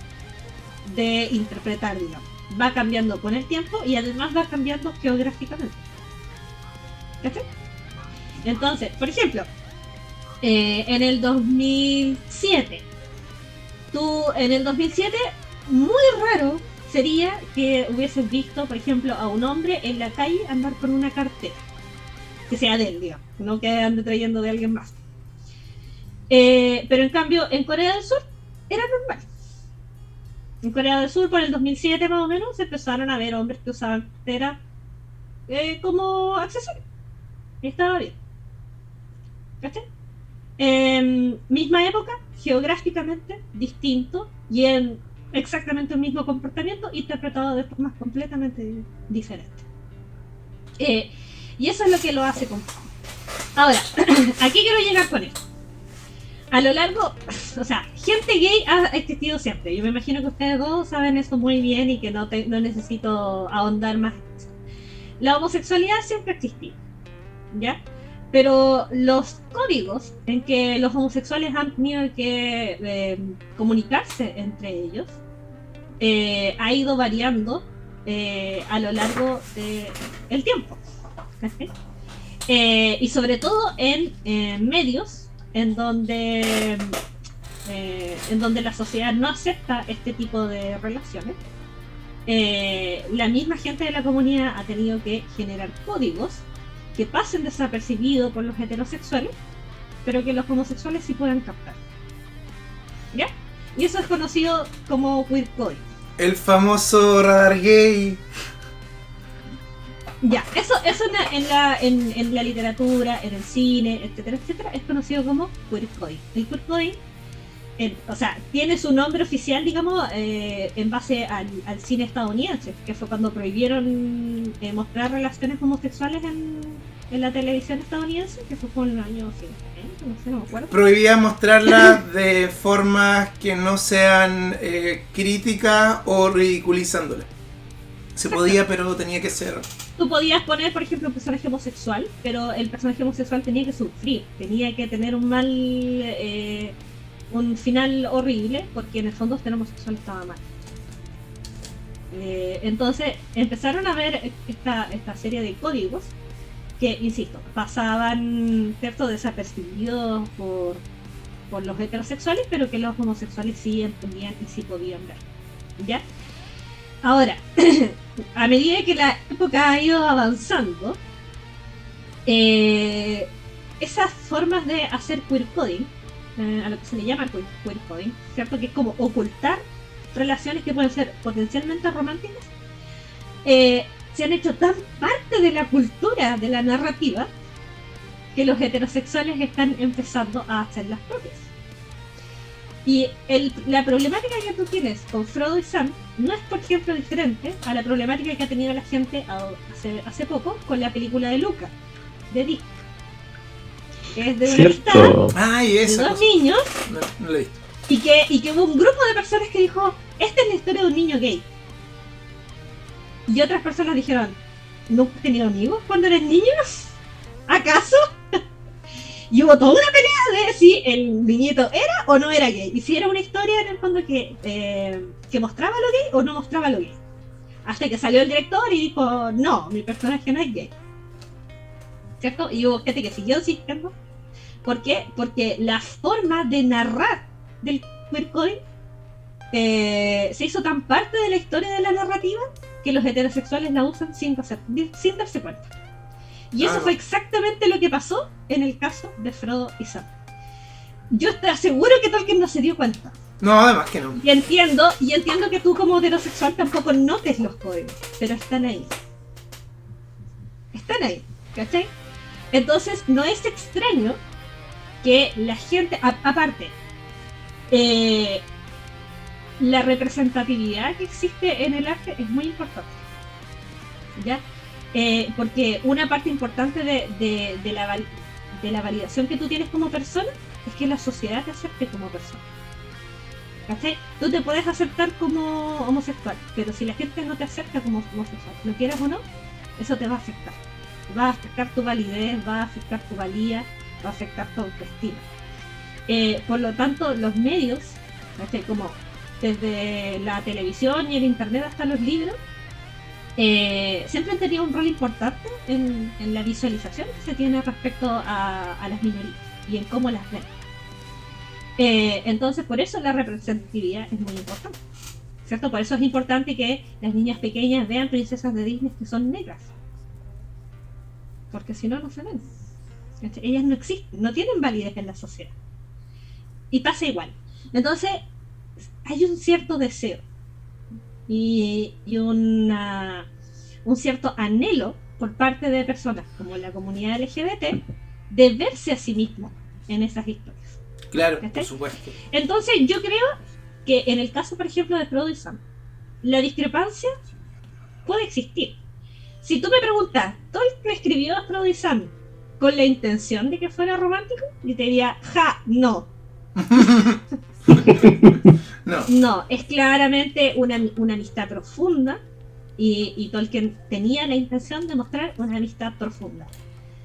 de interpretar, digamos. Va cambiando con el tiempo y además va cambiando geográficamente. ¿Cachai? Entonces, por ejemplo, en el 2007, muy raro sería que hubieses visto, por ejemplo, a un hombre en la calle andar con una cartera. Que sea de él, digamos, no que ande trayendo de alguien más. Pero en cambio, en Corea del Sur era normal. En Corea del Sur, por el 2007 más o menos, se empezaron a ver hombres que usaban cartera como accesorio. Y estaba bien. ¿Cachai? Misma época, geográficamente distinto y en exactamente el mismo comportamiento, interpretado de formas completamente diferentes. Y eso es lo que lo hace complejo. Ahora, aquí quiero llegar con esto. A lo largo, o sea, gente gay ha existido siempre. Yo me imagino que ustedes dos saben eso muy bien y que no necesito ahondar más. La homosexualidad siempre ha existido, ¿ya? Pero los códigos en que los homosexuales han tenido que comunicarse entre ellos ha ido variando a lo largo del tiempo. ¿Sí? Y sobre todo en medios en donde la sociedad no acepta este tipo de relaciones. La misma gente de la comunidad ha tenido que generar códigos que pasen desapercibidos por los heterosexuales, pero que los homosexuales sí puedan captar. ¿Ya? Y eso es conocido como queer coding. el famoso radar gay. Ya, eso en la literatura, en el cine, etcétera, etcétera, es conocido como queer coding. El queer coding, o sea, tiene su nombre oficial, digamos, en base al cine estadounidense, que fue cuando prohibieron mostrar relaciones homosexuales en la televisión estadounidense, que fue por el año 50, no sé, no me acuerdo. Prohibía mostrarlas de formas que no sean críticas o ridiculizándolas. Se podía, pero tenía que ser. Tú podías poner, por ejemplo, un personaje homosexual, pero el personaje homosexual tenía que sufrir, tenía que tener un final horrible, porque en el fondo ser homosexual estaba mal. Entonces empezaron a ver esta serie de códigos que, insisto, pasaban, ¿cierto?, desapercibidos por los heterosexuales, pero que los homosexuales sí entendían y sí podían ver. ¿Ya? Ahora, a medida que la época ha ido avanzando, esas formas de hacer queer coding, a lo que se le llama queer coding, ¿cierto?, que es como ocultar relaciones que pueden ser potencialmente románticas, se han hecho tan parte de la cultura, de la narrativa, que los heterosexuales están empezando a hacer las propias. Y la problemática que tú tienes con Frodo y Sam no es, por ejemplo, diferente a la problemática que ha tenido la gente hace poco con la película de Luca, de Disney. Que es de una amistad Ay, de esa dos cosa. niños No lo he visto. y que hubo un grupo de personas que dijo, esta es la historia de un niño gay. Y otras personas dijeron, ¿no has tenido amigos cuando eres niño? ¿Acaso? Y hubo toda una pelea de si el niñito era o no era gay. Y si era una historia en el fondo que mostraba lo gay o no mostraba lo gay. Hasta que salió el director y dijo, no, mi personaje no es gay. ¿Cierto? Y hubo gente que siguió insistiendo. ¿Por qué? Porque la forma de narrar del queer coding se hizo tan parte de la historia de la narrativa que los heterosexuales la usan sin darse cuenta. Y eso fue exactamente lo que pasó en el caso de Frodo y Sam. Yo estoy seguro que Tolkien no se dio cuenta. No, además que no. Y entiendo que tú como heterosexual tampoco notes los códigos, pero están ahí. Están ahí, ¿cachai? Entonces no es extraño que la gente, aparte, la representatividad que existe en el arte es muy importante, ¿ya? Porque una parte importante de la validación que tú tienes como persona es que la sociedad te acepte como persona. ¿Cachai? Tú te puedes aceptar como homosexual, pero si la gente no te acepta como homosexual, lo quieras o no, eso te va a afectar. Va a afectar tu validez, va a afectar tu valía, va a afectar tu autoestima. Por lo tanto, los medios, ¿cachai? Como desde la televisión y el internet hasta los libros, siempre han tenido un rol importante en la visualización que se tiene respecto a las minorías y en cómo las ven. Entonces, por eso la representatividad es muy importante, ¿cierto? Por eso es importante que las niñas pequeñas vean princesas de Disney que son negras, porque si no, no se ven. Ellas no existen, no tienen validez en la sociedad. Y pasa igual. Entonces, hay un cierto deseo y un cierto anhelo por parte de personas como la comunidad LGBT de verse a sí mismo en esas historias. Claro, ¿cachai? por supuesto. Entonces yo creo que en el caso, por ejemplo, de Frodo y Sam, la discrepancia puede existir. Si tú me preguntas, ¿Tolkien escribió a Frodo y Sam con la intención de que fuera romántico? Yo te diría, no. No, es claramente una amistad profunda y Tolkien tenía la intención de mostrar una amistad profunda.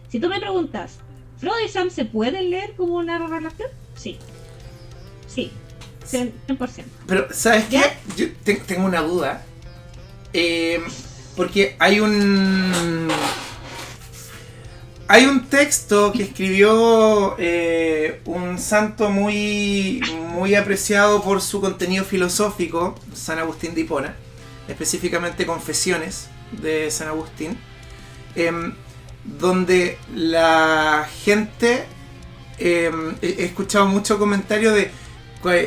Si tú me preguntas, ¿Frodo y Sam se pueden leer como una relación? Sí, 100%. Pero, ¿sabes qué? Yo tengo una duda. Porque hay un texto que escribió un santo muy apreciado por su contenido filosófico, San Agustín de Hipona, específicamente Confesiones de San Agustín, donde la gente, he escuchado mucho comentario de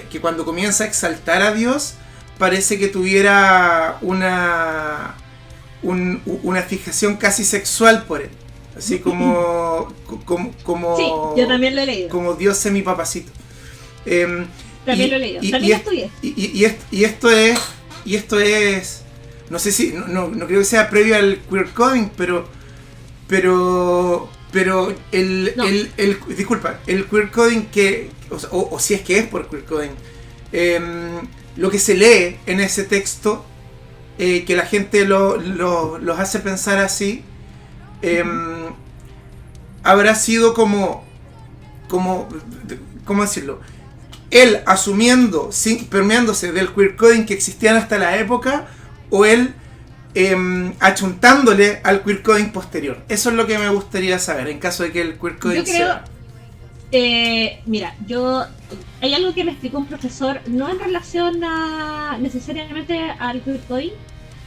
que cuando comienza a exaltar a Dios parece que tuviera una fijación casi sexual por él, así como sí, yo también lo he leído, como Dios es mi papacito. También lo he leído, también lo estudié. Y esto es, no sé si, no creo que sea previo al queer coding, pero disculpa, el queer coding o si es que es por queer coding, lo que se lee en ese texto, que la gente los hace pensar así, habrá sido como ¿cómo decirlo? Él asumiendo, permeándose del queer coding que existían hasta la época, o él achuntándole al queer coding posterior. Eso es lo que me gustaría saber en caso de que el queer coding sea. Mira, hay algo que me explicó un profesor, no en relación necesariamente al queer coding,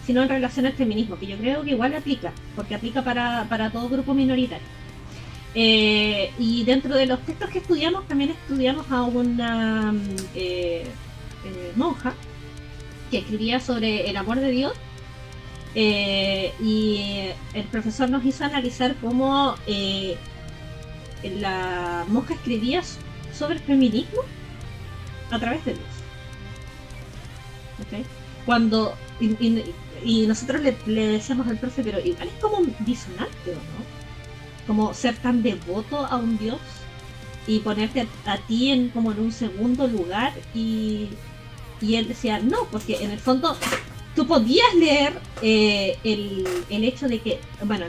sino en relación al feminismo, que yo creo que igual aplica, porque aplica para todo grupo minoritario. Y dentro de los textos que estudiamos, también estudiamos a una monja que escribía sobre el amor de Dios, Y el profesor nos hizo analizar cómo la monja escribía sobre el feminismo a través de luz. ¿Okay? Cuando y nosotros le decíamos al profe, pero igual es como un disonante, ¿o no? Como ser tan devoto a un dios y ponerte a ti como en un segundo lugar, y él decía no, porque en el fondo tú podías leer el hecho de que, bueno,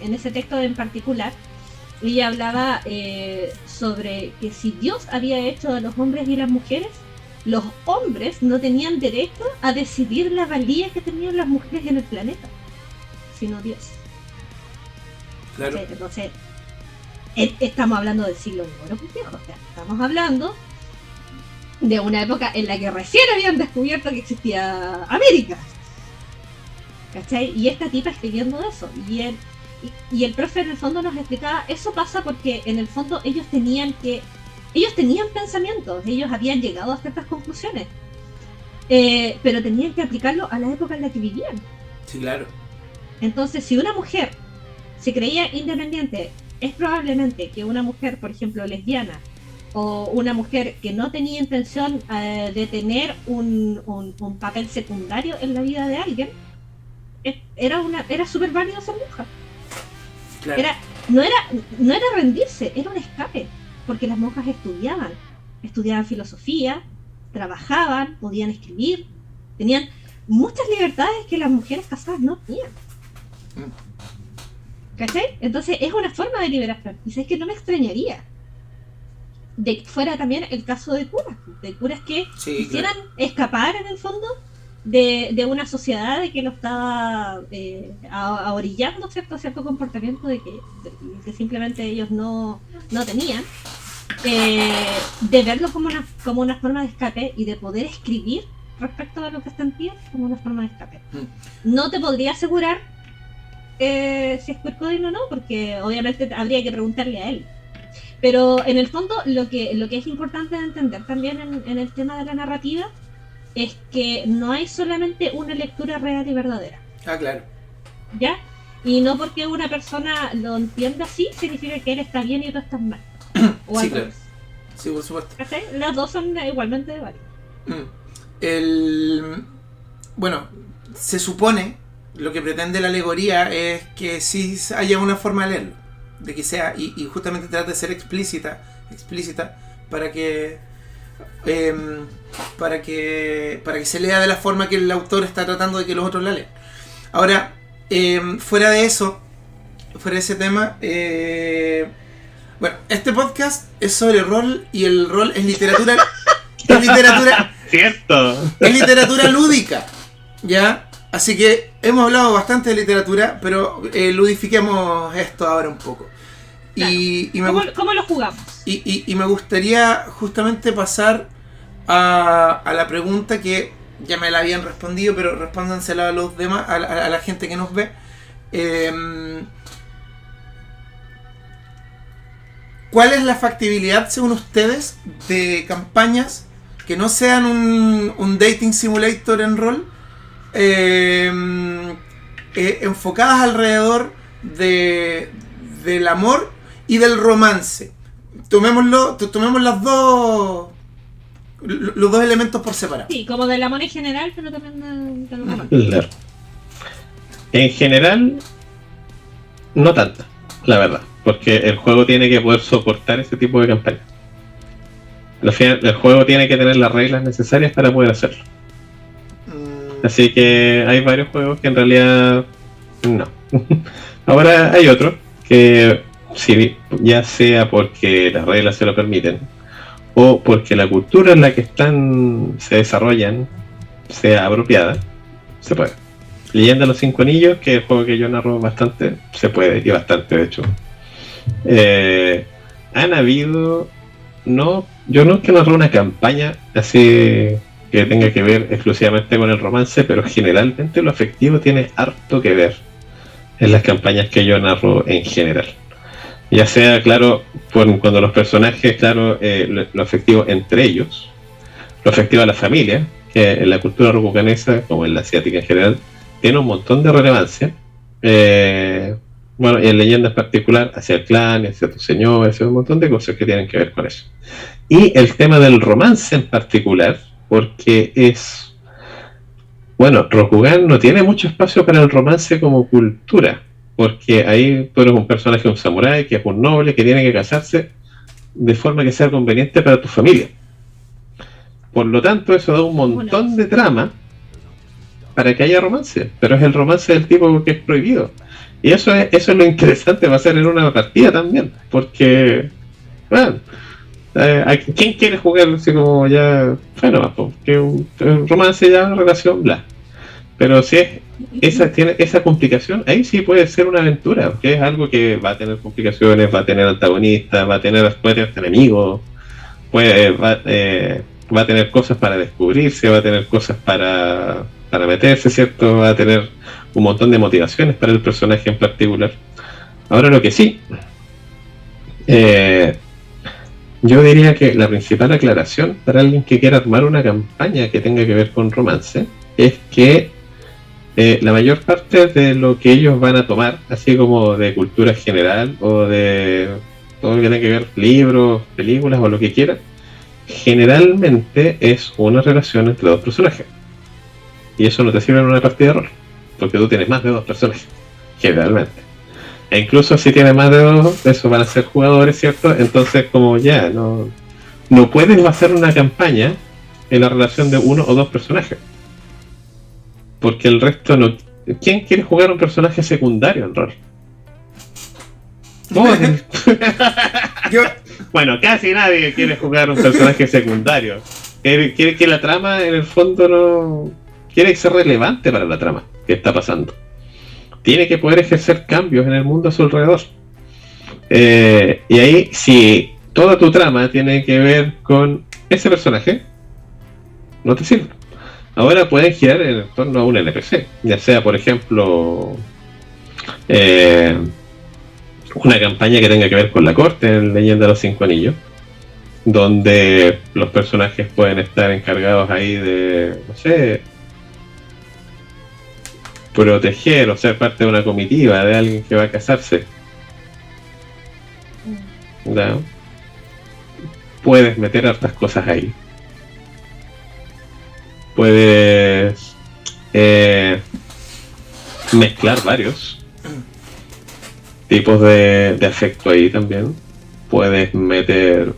en ese texto en particular ella hablaba sobre que si Dios había hecho a los hombres y las mujeres, los hombres no tenían derecho a decidir la valía que tenían las mujeres en el planeta, sino Dios. Claro. Entonces, estamos hablando del siglo I, pues viejo, o sea, estamos hablando de una época en la que recién habían descubierto que existía América, ¿cachai? Y esta tipa escribiendo eso, y el profe en el fondo nos explicaba, eso pasa porque en el fondo ellos tenían pensamientos, ellos habían llegado a ciertas conclusiones, pero tenían que aplicarlo a la época en la que vivían. Sí, claro. Entonces, si una mujer se creía independiente, es probablemente que una mujer, por ejemplo, lesbiana, o una mujer que no tenía intención de tener un papel secundario en la vida de alguien, era súper válido ser monja. Claro. No era rendirse, era un escape, porque las monjas estudiaban filosofía, trabajaban, podían escribir, tenían muchas libertades que las mujeres casadas no tenían. ¿Cachai? Entonces es una forma de liberación. Y sabes que no me extrañaría de que fuera también el caso de curas que quisieran escapar en el fondo de una sociedad de que lo estaba orillando cierto comportamiento de que simplemente ellos no tenían, de verlo como una forma de escape y de poder escribir respecto a lo que sentían como una forma de escape. No te podría asegurar si es Kurt Cobain o no, porque obviamente habría que preguntarle a él. Pero en el fondo lo que es importante de entender también en el tema de la narrativa es que no hay solamente una lectura real y verdadera. Ah, claro. ¿Ya? Y no porque una persona lo entienda así significa que él está bien y tú estás mal. O sí, claro. Sí, por supuesto. ¿Okay? Las dos son igualmente válidas. Bueno, se supone, lo que pretende la alegoría es que sí haya una forma de leerlo, de que sea, y justamente trata de ser explícita para que se lea de la forma que el autor está tratando de que los otros la lean. Ahora, fuera de ese tema, bueno, este podcast es sobre rol, y el rol es literatura. Es literatura. Cierto. Es literatura lúdica, ¿ya? Así que hemos hablado bastante de literatura, pero ludifiquemos esto ahora un poco. Claro. ¿Cómo lo jugamos? Y me gustaría justamente pasar a la pregunta que ya me la habían respondido, pero respóndansela a los demás, a la gente que nos ve. ¿Cuál es la factibilidad, según ustedes, de campañas que no sean un dating simulator en rol, enfocadas alrededor del amor y del romance? Tomemos los dos elementos por separado. Sí, como del amor en general, pero también del romance. Claro. En general, no tanto, la verdad, porque el juego tiene que poder soportar ese tipo de campaña. Al final, el juego tiene que tener las reglas necesarias para poder hacerlo. Así que hay varios juegos que en realidad no. Ahora hay otros que, sí, ya sea porque las reglas se lo permiten o porque la cultura en la que se desarrollan sea apropiada, se puede. Leyenda de los 5 Anillos, que es el juego que yo narro bastante, se puede, y bastante de hecho. Han habido, yo no es que narro una campaña así que tenga que ver exclusivamente con el romance, pero generalmente lo afectivo tiene harto que ver en las campañas que yo narro en general. Ya sea, claro, cuando los personajes, claro, lo afectivo entre ellos, lo afectivo a la familia, que en la cultura rococanesa, como en la asiática en general, tiene un montón de relevancia. Bueno, y en Leyenda en particular, hacia el clan, hacia tu señor, hacia un montón de cosas que tienen que ver con eso. Y el tema del romance en particular, porque es... Bueno, Rokugan no tiene mucho espacio para el romance como cultura, porque ahí tú eres un personaje, un samurái, que es un noble, que tiene que casarse de forma que sea conveniente para tu familia. Por lo tanto, eso da un montón de trama para que haya romance, pero es el romance del tipo que es prohibido. Y eso es lo interesante, va a ser en una partida también, porque, bueno, ¿quién quiere jugar así como ya, bueno, que un romance ya, una relación, bla? Pero si es tiene esa complicación, ahí sí puede ser una aventura, que es algo que va a tener complicaciones, va a tener antagonistas, va a tener enemigos, va a tener cosas para descubrirse, va a tener cosas para meterse, ¿cierto? Va a tener un montón de motivaciones para el personaje en particular. Ahora lo que sí, yo diría que la principal aclaración para alguien que quiera armar una campaña que tenga que ver con romance es que la mayor parte de lo que ellos van a tomar, así como de cultura general o de todo lo que tenga que ver libros, películas o lo que quieran, generalmente es una relación entre dos personajes. Y eso no te sirve en una partida de rol, porque tú tienes más de dos personajes, generalmente. E incluso si tienes más de dos, esos van a ser jugadores, ¿cierto? Entonces, como ya, no puedes basar una campaña en la relación de uno o dos personajes. Porque el resto no... ¿Quién quiere jugar un personaje secundario en rol? Bueno, casi nadie quiere jugar un personaje secundario. Quiere que la trama, en el fondo, no... Quiere ser relevante para la trama que está pasando. Tiene que poder ejercer cambios en el mundo a su alrededor. Y ahí, si toda tu trama tiene que ver con ese personaje, no te sirve. Ahora pueden girar en torno a un NPC, ya sea, por ejemplo, una campaña que tenga que ver con la corte en Leyenda de los Cinco Anillos, donde los personajes pueden estar encargados ahí de, no sé, proteger o ser parte de una comitiva de alguien que va a casarse. ¿No? Puedes meter hartas cosas ahí. Puedes mezclar varios tipos de afecto ahí también. Puedes meter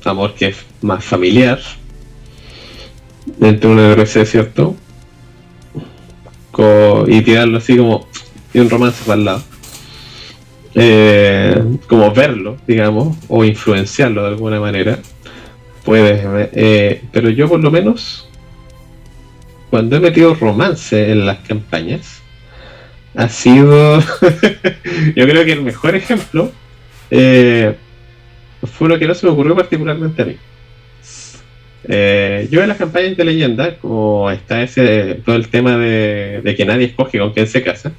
amor que es más familiar entre un NPC, ¿cierto? Y tirarlo así como y un romance para el lado, como verlo, digamos, o influenciarlo de alguna manera. Puedes, pero yo por lo menos cuando he metido romance en las campañas ha sido yo creo que el mejor ejemplo fue lo que no se me ocurrió particularmente a mí. Yo en las campañas de leyenda, como está todo el tema de que nadie escoge con quién se casa,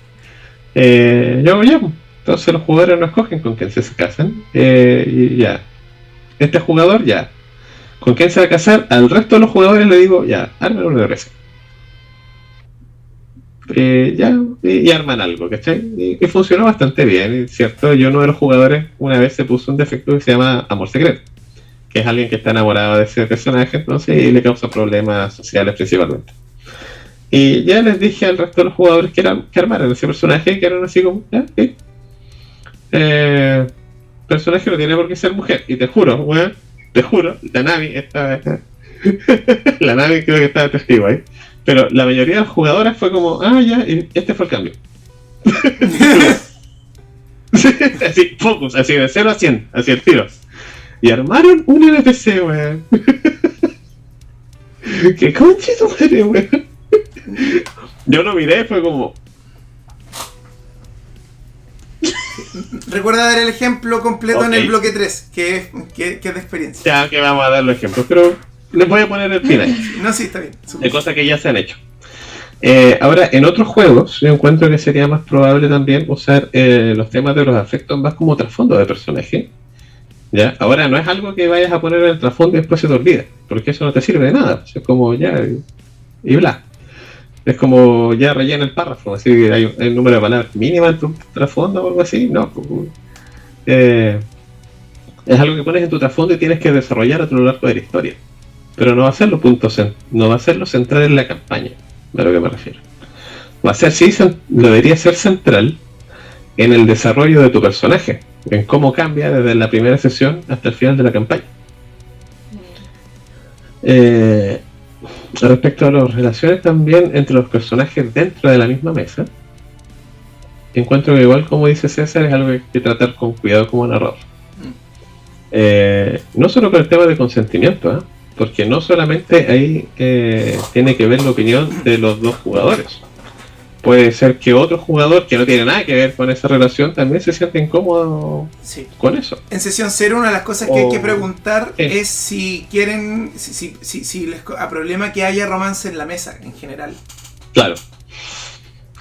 yo ya, entonces los jugadores no escogen con quién se casan, y ya, este jugador ya, con quién se va a casar, al resto de los jugadores le digo, ya, armen una NPC. Ya, y arman algo, ¿cachai? Y funcionó bastante bien, ¿cierto? Y uno de los jugadores una vez se puso un defecto que se llama amor secreto, que es alguien que está enamorado de ese personaje, entonces, y le causa problemas sociales principalmente. Y ya les dije al resto de los jugadores que armaran ese personaje, que eran así como, ¿ya? ¿Sí? Personaje no tiene por qué ser mujer, y te juro, weón, la Nami estaba... la Nami creo que estaba testigo ahí, pero la mayoría de las jugadoras fue como, ya, y este fue el cambio. Así, focus, así de 0 a 100, así el tiro. Y armaron un NPC, weón. ¿Qué concha tu madre, weón? Yo lo miré, fue como... Recuerda dar el ejemplo completo Okay. en el bloque 3, que es de experiencia. Ya que vamos a dar los ejemplos, pero les voy a poner el final. No, sí, está bien. De cosas que ya se han hecho. Ahora, en otros juegos, yo encuentro que sería más probable también usar los temas de los afectos más como trasfondo de personaje. ¿Ya? Ahora, no es algo que vayas a poner en el trasfondo y después se te olvida, porque eso no te sirve de nada. Es como ya, y bla. Es como ya rellena el párrafo, así que hay un número de palabras mínima en tu trasfondo o algo así. No, es algo que pones en tu trasfondo y tienes que desarrollar a lo largo de la historia. Pero no va a ser no va a ser lo central en la campaña, a lo que me refiero. Va a ser, sí, debería ser central en el desarrollo de tu personaje, en cómo cambia desde la primera sesión hasta el final de la campaña. Respecto a las relaciones también entre los personajes dentro de la misma mesa, encuentro que igual, como dice César, es algo que hay que tratar con cuidado como narrador. No solo con el tema de consentimiento, porque no solamente ahí tiene que ver la opinión de los dos jugadores. Puede ser que otro jugador que no tiene nada que ver con esa relación también se siente incómodo con eso. En sesión 0 una de las cosas que hay que preguntar es si quieren, si les problema que haya romance en la mesa en general. Claro.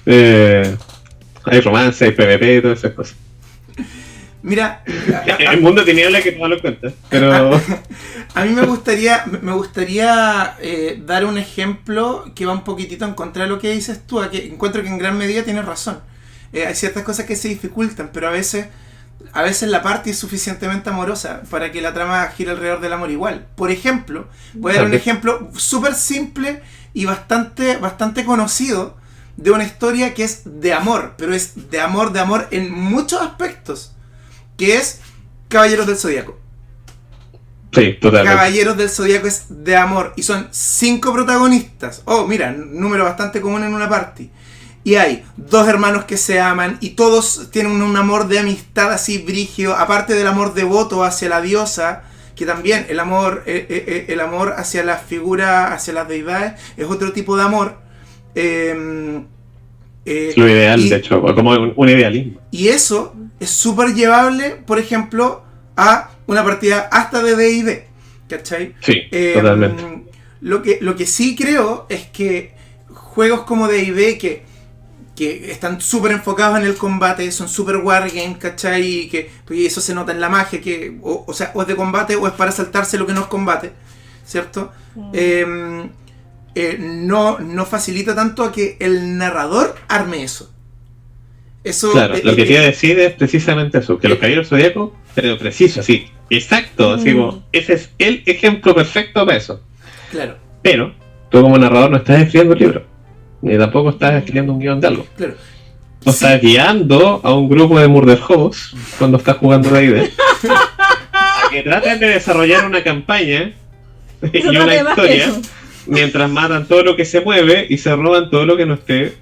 Hay romance, hay PvP y todas esas cosas. Mira, el mundo tiniebla hay que tomarlo en cuenta, pero a mí me gustaría dar un ejemplo que va un poquitito en contra de lo que dices tú, que encuentro que en gran medida tienes razón. Hay ciertas cosas que se dificultan, pero a veces la party es suficientemente amorosa para que la trama gire alrededor del amor igual. Por ejemplo, voy a dar un ejemplo súper simple y bastante conocido de una historia que es de amor, pero es de amor en muchos aspectos, que es Caballeros del Zodíaco. Sí, totalmente. Caballeros del Zodíaco es de amor y son 5 protagonistas. Oh, mira, número bastante común en una party. Y hay 2 hermanos que se aman y todos tienen un amor de amistad así brígido, aparte del amor devoto hacia la diosa, que también el amor hacia las figuras, hacia las deidades, es otro tipo de amor. Lo ideal, de hecho, como un idealismo. Y eso es súper llevable, por ejemplo, a una partida hasta de D&D, ¿cachai? Sí, totalmente. Lo que sí creo es que juegos como D&D que están súper enfocados en el combate, son súper wargame, ¿cachai? Y eso se nota en la magia, que o sea, o es de combate o es para saltarse lo que no es combate, ¿cierto? No facilita tanto a que el narrador arme eso. Claro, lo que quería decir es precisamente eso, que los Caballeros Zodíacos, pero preciso, así, exacto, así como, ese es el ejemplo perfecto para eso. Claro. Pero tú como narrador no estás escribiendo un libro, ni tampoco estás escribiendo un guión de algo. Claro. No estás guiando a un grupo de Murder Hosts cuando estás jugando D&D a que traten de desarrollar una campaña y una historia mientras matan todo lo que se mueve y se roban todo lo que no esté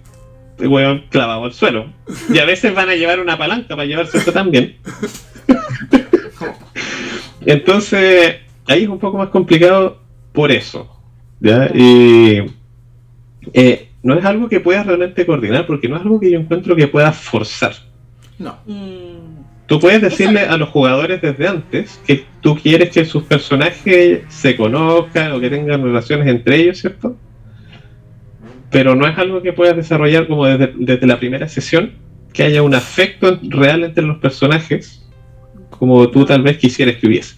clavado al suelo. Y a veces van a llevar una palanca para llevarse eso también. Entonces ahí es un poco más complicado por eso, ¿ya? Y no es algo que puedas realmente coordinar, porque no es algo que yo encuentro que puedas forzar. No. Tú puedes decirle a los jugadores desde antes que tú quieres que sus personajes se conozcan o que tengan relaciones entre ellos, ¿cierto? Pero no es algo que puedas desarrollar como desde la primera sesión, que haya un afecto real entre los personajes, como tú tal vez quisieres que hubiese.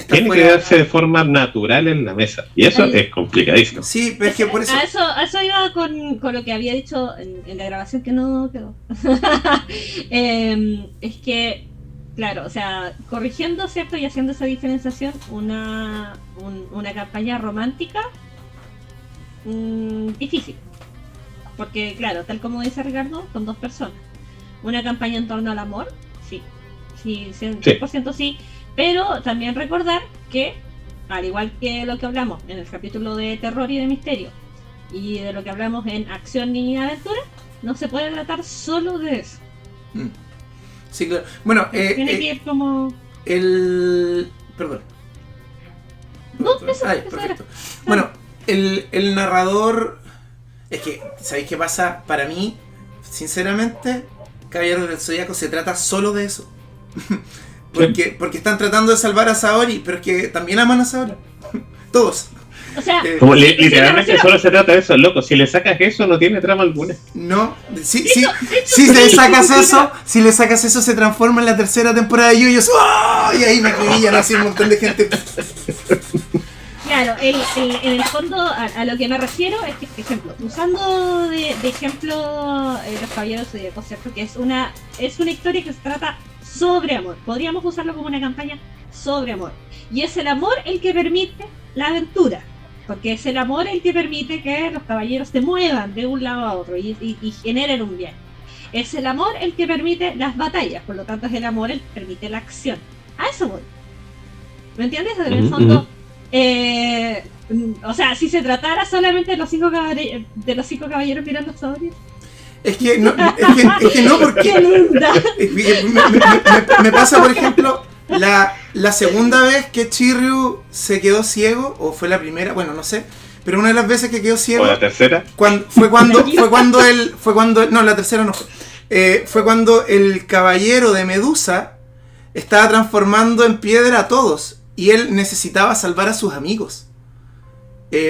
Tiene que darse de forma natural en la mesa, y eso es complicadísimo. Sí, pero es que por eso... A eso iba con lo que había dicho en la grabación que no quedó. Es que, claro, o sea, corrigiendo, ¿cierto? Y haciendo esa diferenciación, una campaña romántica, difícil. Porque, claro, tal como dice Ricardo, son 2 personas. Una campaña en torno al amor, sí, 100% sí. Pero también recordar que, al igual que lo que hablamos en el capítulo de terror y de misterio, y de lo que hablamos en acción y aventura, no se puede tratar solo de eso. Sí, claro. Bueno, tiene que ir como... Perdón. No, eso, perfecto. Bueno, el narrador... Es que, ¿sabéis qué pasa? Para mí, sinceramente, Caballeros del Zodíaco se trata solo de eso. porque están tratando de salvar a Saori, pero es que también aman a Saori. Todos. O sea, como literalmente solo se trata de eso, loco. Si le sacas eso, no tiene trama alguna. No, si le sacas eso, se transforma en la tercera temporada de Yoyos. ¡Oh! Y ahí me acribillan así un montón de gente. Claro, en el fondo a lo que me refiero es que, por ejemplo, usando de ejemplo Los Caballeros Zodíacos, ¿cierto? Que es una historia que se trata sobre amor. Podríamos usarlo como una campaña sobre amor. Y es el amor el que permite la aventura. Porque es el amor el que permite que los caballeros se muevan de un lado a otro y generen un viaje. Es el amor el que permite las batallas, por lo tanto es el amor el que permite la acción. A eso voy. ¿Me entiendes? En el fondo, o sea, si se tratara solamente de los 5 caballeros mirando sobre. Es que no, porque ¡Qué linda! me pasa, por ejemplo, la segunda vez que Chirryu se quedó ciego, o fue la primera, bueno, no sé, pero una de las veces que quedó ciego, ¿O la tercera? fue cuando no, la tercera no fue. Fue cuando el caballero de Medusa estaba transformando en piedra a todos y él necesitaba salvar a sus amigos. Y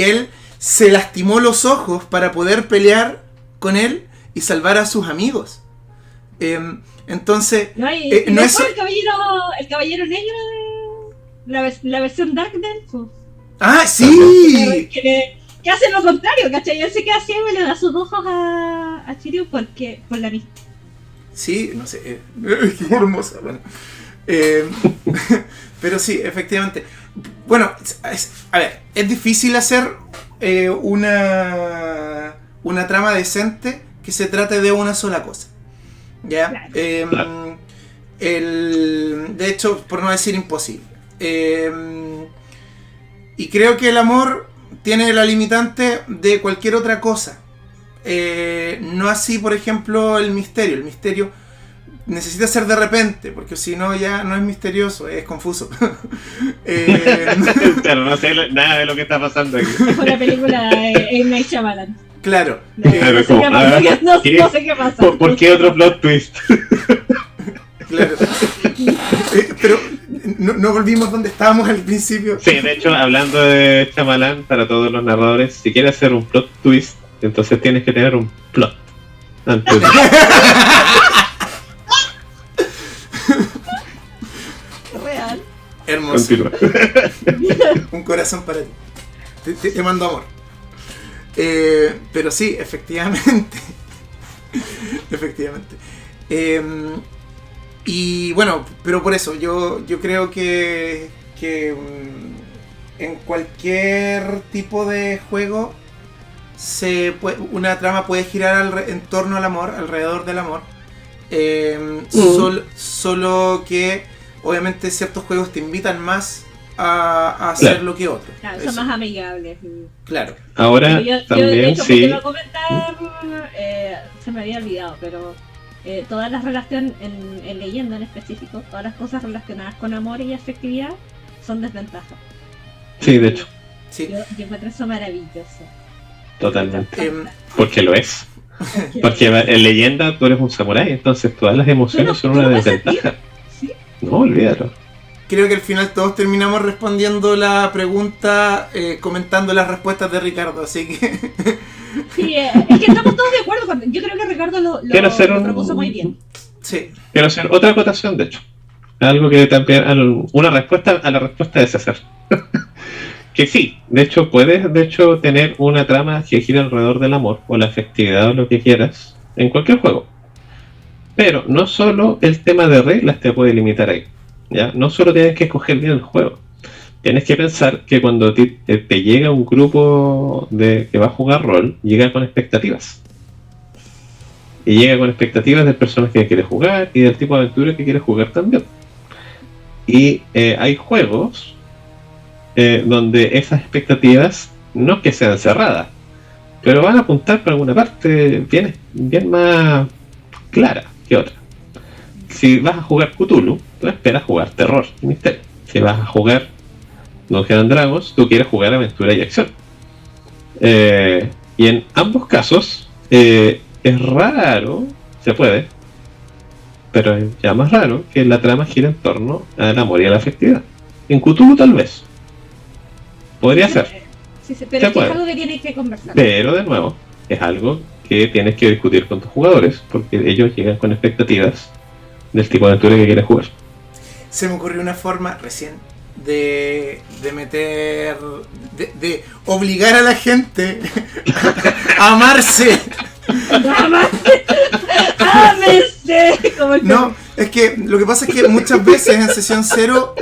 él se lastimó los ojos para poder pelear con él y salvar a sus amigos. Entonces, No, no es... el caballero negro de la versión Dark de Elfo. ¡Ah, sí! Que hace lo contrario, ¿cachai? Él se queda ciego y le da sus ojos a Chirryu por la amistad. Sí, no sé, qué hermosa. Bueno. Pero sí, efectivamente. Bueno, a ver, es difícil hacer una trama decente que se trate de una sola cosa. ¿Ya? Claro. De hecho, por no decir imposible. Y creo que el amor tiene la limitante de cualquier otra cosa. No así, por ejemplo, el misterio. El misterio necesita ser de repente, porque si no ya no es misterioso, es confuso. Claro, no sé nada de lo que está pasando aquí. Es una película en Night Shyamalan. Claro. No sé qué pasa. ¿Por qué otro plot twist? Claro. Pero no volvimos donde estábamos al principio. Sí, de hecho, hablando de Shyamalan, para todos los narradores, si quieres hacer un plot twist, entonces tienes que tener un plot antes de... Real. Hermoso. Continúa. Un corazón para ti. Te mando amor. Pero sí, efectivamente. Efectivamente. Y bueno, pero por eso, yo creo que en cualquier tipo de juego una trama puede girar en torno al amor, alrededor del amor. Solo que obviamente ciertos juegos te invitan más a hacerlo que otros. Claro, son más amigables. Claro. Ahora, Yo también, de hecho, sí. porque iba a comentar, se me había olvidado, pero todas las relaciones en leyenda en específico, todas las cosas relacionadas con amor y afectividad son desventajas. Sí, de hecho, Sí. Yo encuentro eso maravilloso. totalmente. Porque lo es. Porque en leyenda tú eres un samurái, entonces todas las emociones son una desventaja. Sí. No, olvídalo. Creo que al final todos terminamos respondiendo la pregunta, comentando las respuestas de Ricardo, así que... Sí, es que estamos todos de acuerdo. Yo creo que Ricardo lo propuso muy bien. Sí. Quiero hacer otra acotación, de hecho. Algo que también, una respuesta a la respuesta de César. Que sí, de hecho puedes tener una trama que gira alrededor del amor o la afectividad o lo que quieras en cualquier juego. Pero no solo el tema de reglas te puede limitar ahí, ¿ya? No solo tienes que escoger bien el juego. Tienes que pensar que cuando te llega un grupo que va a jugar rol, llega con expectativas. Y llega con expectativas del personaje que quiere jugar y del tipo de aventura que quiere jugar también. Y hay juegos donde esas expectativas no es que sean cerradas, pero van a apuntar por alguna parte bien más clara que otra. Si vas a jugar Cthulhu, tú esperas jugar terror y misterio. Si vas a jugar Dungeons and Dragons, tú quieres jugar aventura y acción. Y en ambos casos es raro, se puede, pero es ya más raro que la trama gire en torno al amor y a la afectividad. En Cthulhu tal vez podría ser, Sí, pero Se es que puede. es algo que tienes que conversar. pero de nuevo es algo que tienes que discutir con tus jugadores, porque ellos llegan con expectativas del tipo de aventura que quieren jugar. Se me ocurrió una forma recién de meter, de obligar a la gente a amarse. ¡Ámense! Como el No, es que lo que pasa es que muchas veces en sesión cero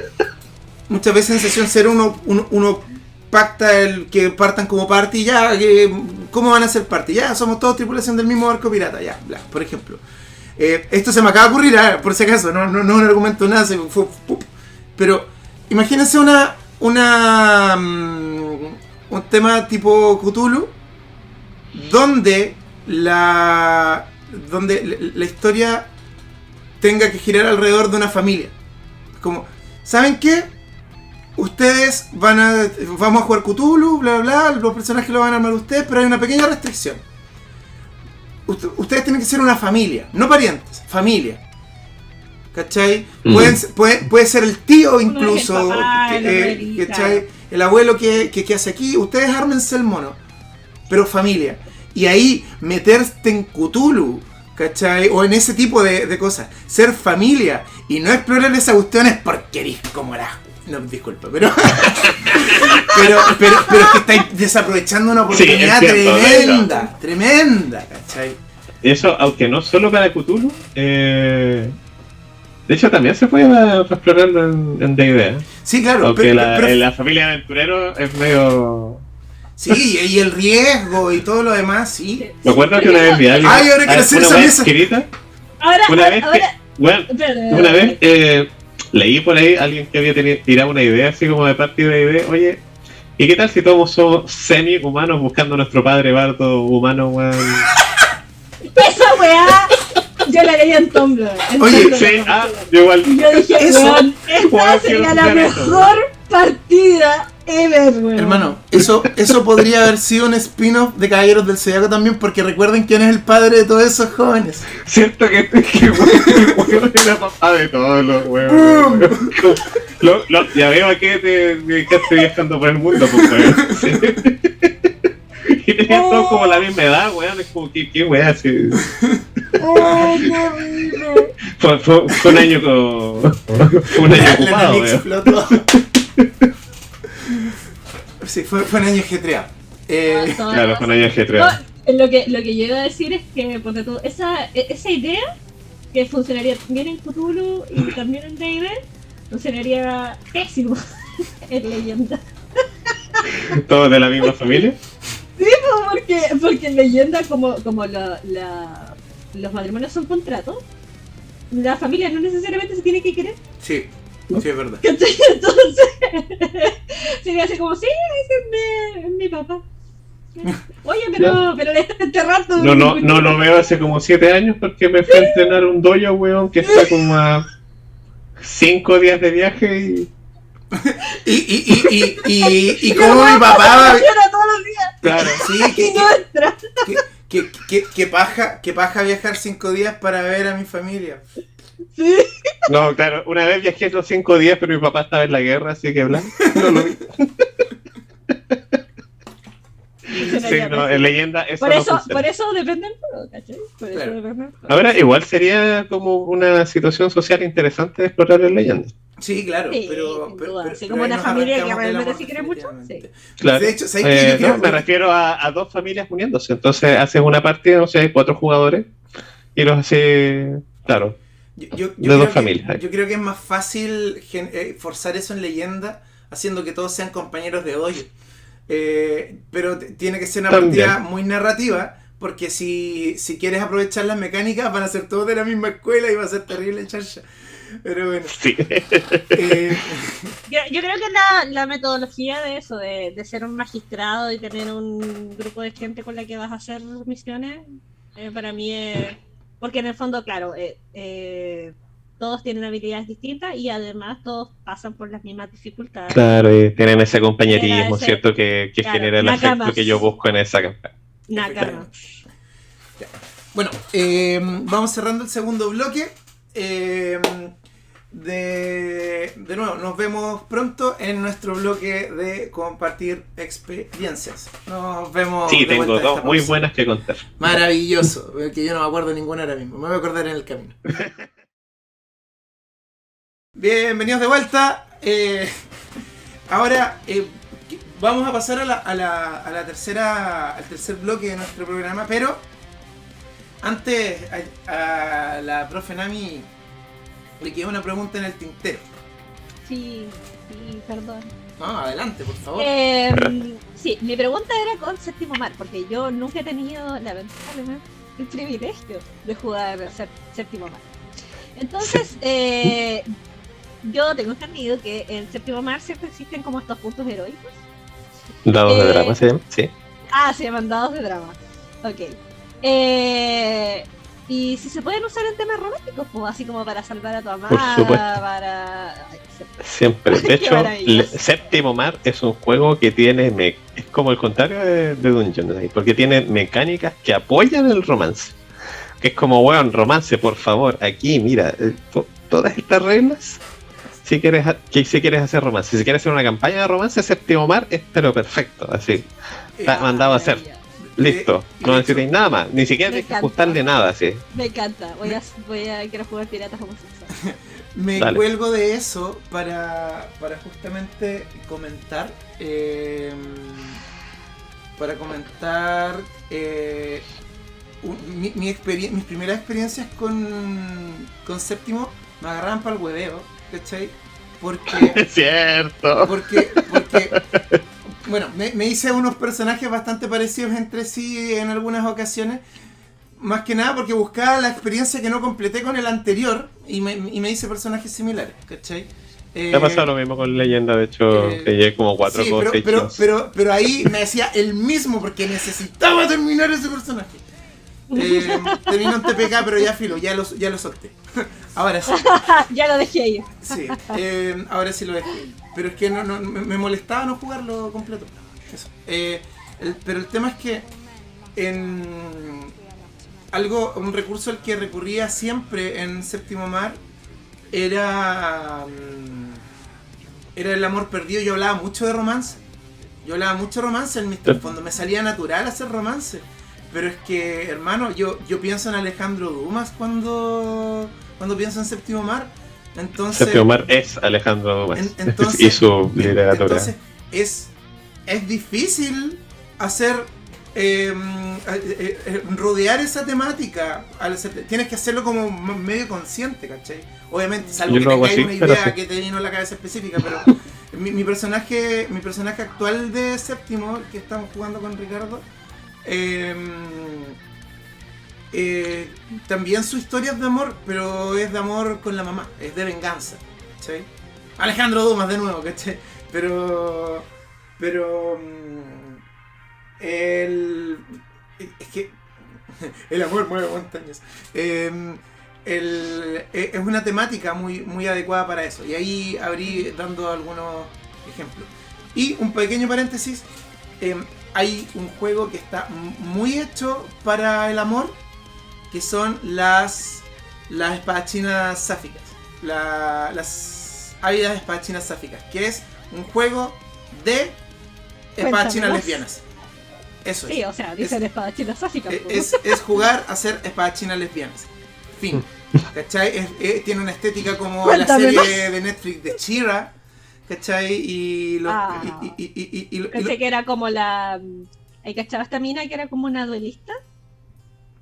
uno pacta el que partan como party, ya, que, ¿cómo van a ser party? Ya, somos todos tripulación del mismo barco pirata, ya, bla, por ejemplo. Esto se me acaba de ocurrir, por si acaso, no es un argumento nada, pero imagínense un tema tipo Cthulhu, donde la historia tenga que girar alrededor de una familia. Como, ¿saben qué? Ustedes vamos a jugar Cthulhu, bla bla, los personajes lo van a armar ustedes, pero hay una pequeña restricción. Ustedes tienen que ser una familia, no parientes, familia. ¿Cachai? Puede ser el tío incluso, el papá, la abuelita. ¿cachai? El abuelo que hace aquí, ustedes ármense el mono, pero familia. Y ahí meterte en Cthulhu, ¿cachai? O en ese tipo de cosas, ser familia y no explorar esa cuestión es porque eres como la... No, disculpa, pero pero es que estáis desaprovechando una oportunidad tremenda, ¿cachai? Eso, aunque no solo para Cthulhu, de hecho también se puede explorarlo en D&D. Sí, claro. Aunque la familia de aventureros es medio... Sí, y el riesgo y todo lo demás, sí. Me acuerdo que una vez vi algo. Ay, ahora quiero hacer esa mesa. Una vez leí por ahí alguien que había tirado una idea así como de partida de idea. Oye, ¿y qué tal si todos somos semi-humanos buscando a nuestro padre bardo humano, weón? ¡Esa weá! Yo la leí en Tumblr. Oye, sí, yo igual. Y yo dije, Eso. weón, esta sería la mejor partida ever, weón. Hermano, eso podría haber sido un spin-off de Caballeros del Zodiaco también, porque recuerden quién es el padre de todos esos jóvenes. Cierto que weón era papá de todos los weones. Ya veo a qué te quedaste viajando por el mundo, pues, weón. Y tenían todos como la misma edad, weón. Es como, ¿qué weón así? ¡Oh, qué horrible! Fue un año fue un año ocupado, La weón. explotó. Sí, fue un año ajetreado. Claro, fue un año ajetreado. Lo que yo iba a decir es que, ponte tú, esa idea que funcionaría bien en Cthulhu y también en D&D funcionaría pésimo en Leyenda. ¿Todos de la misma familia? Sí, porque en Leyenda, como los matrimonios son contratos, la familia no necesariamente se tiene que querer. Sí, es verdad. ¿Cachai? Entonces, sería así como, sí, ese es mi papá. Oye, pero le estás enterrando. No lo veo hace como 7 años porque me fui a entrenar un dojo, weón, que está como a 5 días de viaje y como mi papá... Funciona todos los días. Claro, sí, Y no entra. que paja viajar 5 días para ver a mi familia. Sí. No, claro, una vez viajé los 5 días, pero mi papá estaba en la guerra, así que bla, no lo vi. Sí, no, en Leyenda eso no funciona. Por eso depende del juego, ¿cachai? Por eso Claro. depende del juego. Ahora, igual sería como una situación social interesante de explorar en Leyenda. Sí, claro, Sí, pero sin duda. Así pero como ahí una nos familia que arrancamos del realmente amor, se quiere mucho, definitivamente. Claro. De hecho, ¿sabes qué? Yo creo No, me refiero a 2 familias uniéndose. Entonces haces una partida, no sé, 4 jugadores y los haces, claro, Yo de creo 2 que- familias. Yo creo que es más fácil forzar eso en Leyenda haciendo que todos sean compañeros de dojo. Pero tiene que ser una También. partida muy narrativa, porque si quieres aprovechar las mecánicas van a ser todos de la misma escuela y va a ser terrible charcha. Pero bueno. Sí. Yo creo que la metodología de eso, de ser un magistrado y tener un grupo de gente con la que vas a hacer misiones, para mí es... Porque en el fondo, claro, todos tienen habilidades distintas y además todos pasan por las mismas dificultades. Claro, y tienen ese compañerismo, Genera ese- ¿cierto? Que claro, genera el nakamas. efecto que yo busco en esa campaña. Nada. Bueno, vamos cerrando el segundo bloque. De nuevo, nos vemos pronto en nuestro bloque de compartir experiencias. Nos vemos. Sí, de tengo vuelta de 2 esta muy pausa. buenas que contar. Maravilloso, que yo no me acuerdo ninguna ahora mismo. Me voy a acordar en el camino. Bienvenidos de vuelta. Ahora vamos a pasar a la tercera, al tercer bloque de nuestro programa, pero antes a la profe Nami le queda una pregunta en el tintero. Sí, perdón. No, adelante, por favor. Sí, mi pregunta era con Séptimo Mar, porque yo nunca he tenido, lamentablemente, el privilegio de jugar Séptimo Mar. Entonces, yo tengo entendido que en Séptimo Mar siempre existen como estos puntos heroicos. Dados de drama, ¿se llama? Sí. Se llaman dados de drama. Ok. Y si se pueden usar en temas románticos, pues así como para salvar a tu amada, supuesto. para... Siempre. De Qué hecho, maravilloso. Séptimo Mar es un juego que tiene... Es como el contrario de Dungeons, ¿sí? Porque tiene mecánicas que apoyan el romance. Que es como, weón, romance, por favor. Aquí, mira, todas estas reglas... Si quieres hacer romance, si quieres hacer una campaña de romance, Séptimo Mar es pero perfecto, así. Está mandado a hacer. Listo. No necesitáis nada más. Ni siquiera tienes que ajustarle nada, así. Me encanta. Quiero jugar piratas homosexuales. Me Dale. cuelgo de eso para justamente comentar. Mis primeras experiencias con Séptimo me agarraban para el hueveo, ¿cachai? Porque. Es cierto. Porque bueno, me hice unos personajes bastante parecidos entre sí en algunas ocasiones. Más que nada porque buscaba la experiencia que no completé con el anterior y me hice personajes similares, ¿cachai? Me ha pasado lo mismo con Leyenda, de hecho, que llegué como 4 sí, cosas. pero ahí me decía el mismo porque necesitaba terminar ese personaje. Terminó en TPK, pero ya filo, ya lo solté. Ahora sí. Ya lo dejé ahí. Sí, ahora sí lo dejé. Pero es que me molestaba no jugarlo completo. Eso. Pero el tema es que un recurso al que recurría siempre en Séptimo Mar era el amor perdido. Yo hablaba mucho de romance. En Mr. Fondo. Me salía natural hacer romance. Pero es que, hermano, yo pienso en Alejandro Dumas cuando pienso en Séptimo Mar. Entonces, Séptimo Mar es Alejandro Dumas entonces, y su literatura. Entonces, es difícil hacer rodear esa temática. Tienes que hacerlo como medio consciente, ¿cachai? Obviamente, salvo Yo que lo hago tengáis así, una idea pero sí. que te vino en la cabeza específica, pero mi personaje actual de Séptimo, que estamos jugando con Ricardo, también su historia es de amor, pero es de amor con la mamá, es de venganza, ¿cachai? Alejandro Dumas de nuevo, ¿cachai? Pero es que el amor mueve montañas. Es una temática muy adecuada para eso, y ahí abrí dando algunos ejemplos. Y un pequeño paréntesis, hay un juego que está muy hecho para el amor, que son las espadachinas sáficas, las ávidas espadachinas sáficas, que es un juego de espadachinas lesbianas. Eso Sí, es. o sea, dicen espadachinas sáficas. Es jugar a ser espadachinas lesbianas. Fin. ¿Cachai? Tiene una estética como Cuéntame la serie de Netflix de She-Ra, ¿cachai? Pensé que era como la... ¿Cachaba esta mina que era como una duelista?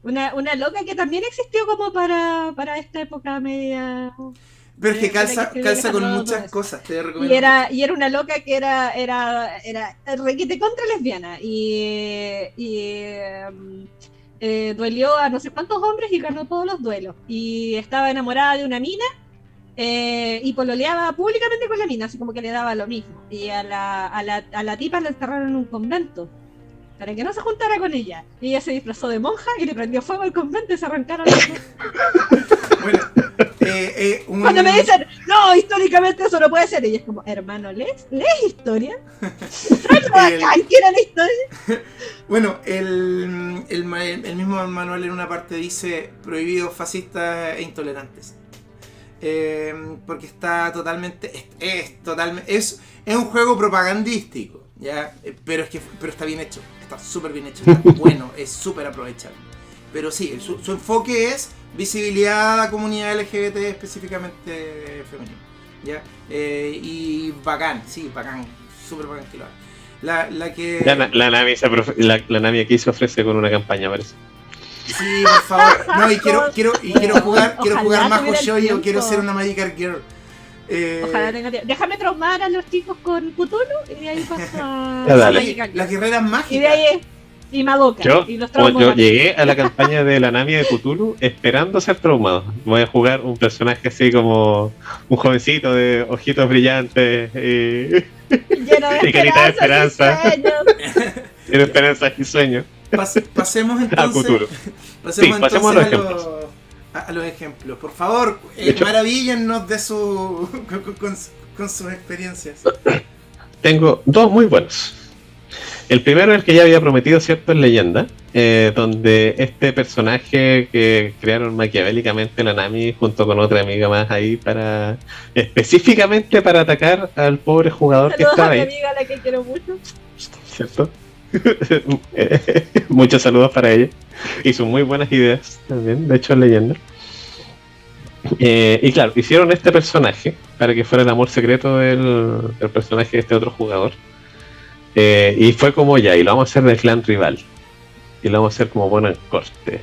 Una loca que también existió como para esta época media... Pero es que calza con todo muchas eso. cosas, te recomiendo. Y era una loca que era requete contra lesbiana duelió a no sé cuántos hombres y ganó todos los duelos, y estaba enamorada de una mina y pololeaba públicamente con la mina, así como que le daba lo mismo, y a la tipa la encerraron en un convento para que no se juntara con ella, y ella se disfrazó de monja y le prendió fuego al convento y se arrancaron los dos. Bueno, Cuando me dicen, no, históricamente eso no puede ser, y es como, hermano, ¿lees historia? ¿Qué era la historia? Bueno, el mismo manual en una parte dice prohibidos, fascistas e intolerantes. Porque está totalmente... Es un juego propagandístico, ¿ya? Pero está bien hecho, está súper bien hecho, está bueno, es súper aprovechable. Pero sí, su enfoque es visibilidad a la comunidad LGBT, específicamente femenina. ¿ya? Y bacán, sí, bacán, súper bacán que lo haga. La que... La Nami aquí se ofrece con una campaña, parece. Sí, por favor. No, y quiero jugar Ojalá más tuviera el Shoujo, tiempo. quiero ser una Magical Girl. Ojalá tenga tiempo. Déjame traumar a los chicos con Cthulhu y de ahí paso a Ya, dale. Magical Girl. Las guerreras Y de mágicas. ahí y Madoka. Y los traumo Yo también. llegué a la campaña de la Nami de Cthulhu esperando ser traumado. Voy a jugar un personaje así como un jovencito de ojitos brillantes y Lleno de y carita de esperanzas y sueños. de esperanzas y sueños. Pasemos A entonces. Cthulhu. Pasemos Sí, pasemos entonces a los ejemplos. a los ejemplos. Por favor, De hecho- maravíllennos de su con sus experiencias. Tengo dos muy buenos. El primero es el que ya había prometido, ¿cierto? En Leyenda, donde este personaje que crearon maquiavélicamente la Nami junto con otra amiga más ahí para específicamente para atacar al pobre jugador que Saludos estaba a mi ahí, amiga, a la que quiero mucho. ¿cierto? Muchos saludos para ella. Hizo muy buenas ideas también, de hecho en Leyenda. Y claro, hicieron este personaje para que fuera el amor secreto del personaje de este otro jugador. Y fue como ya, y lo vamos a hacer del clan rival. Y lo vamos a hacer como bueno en corte.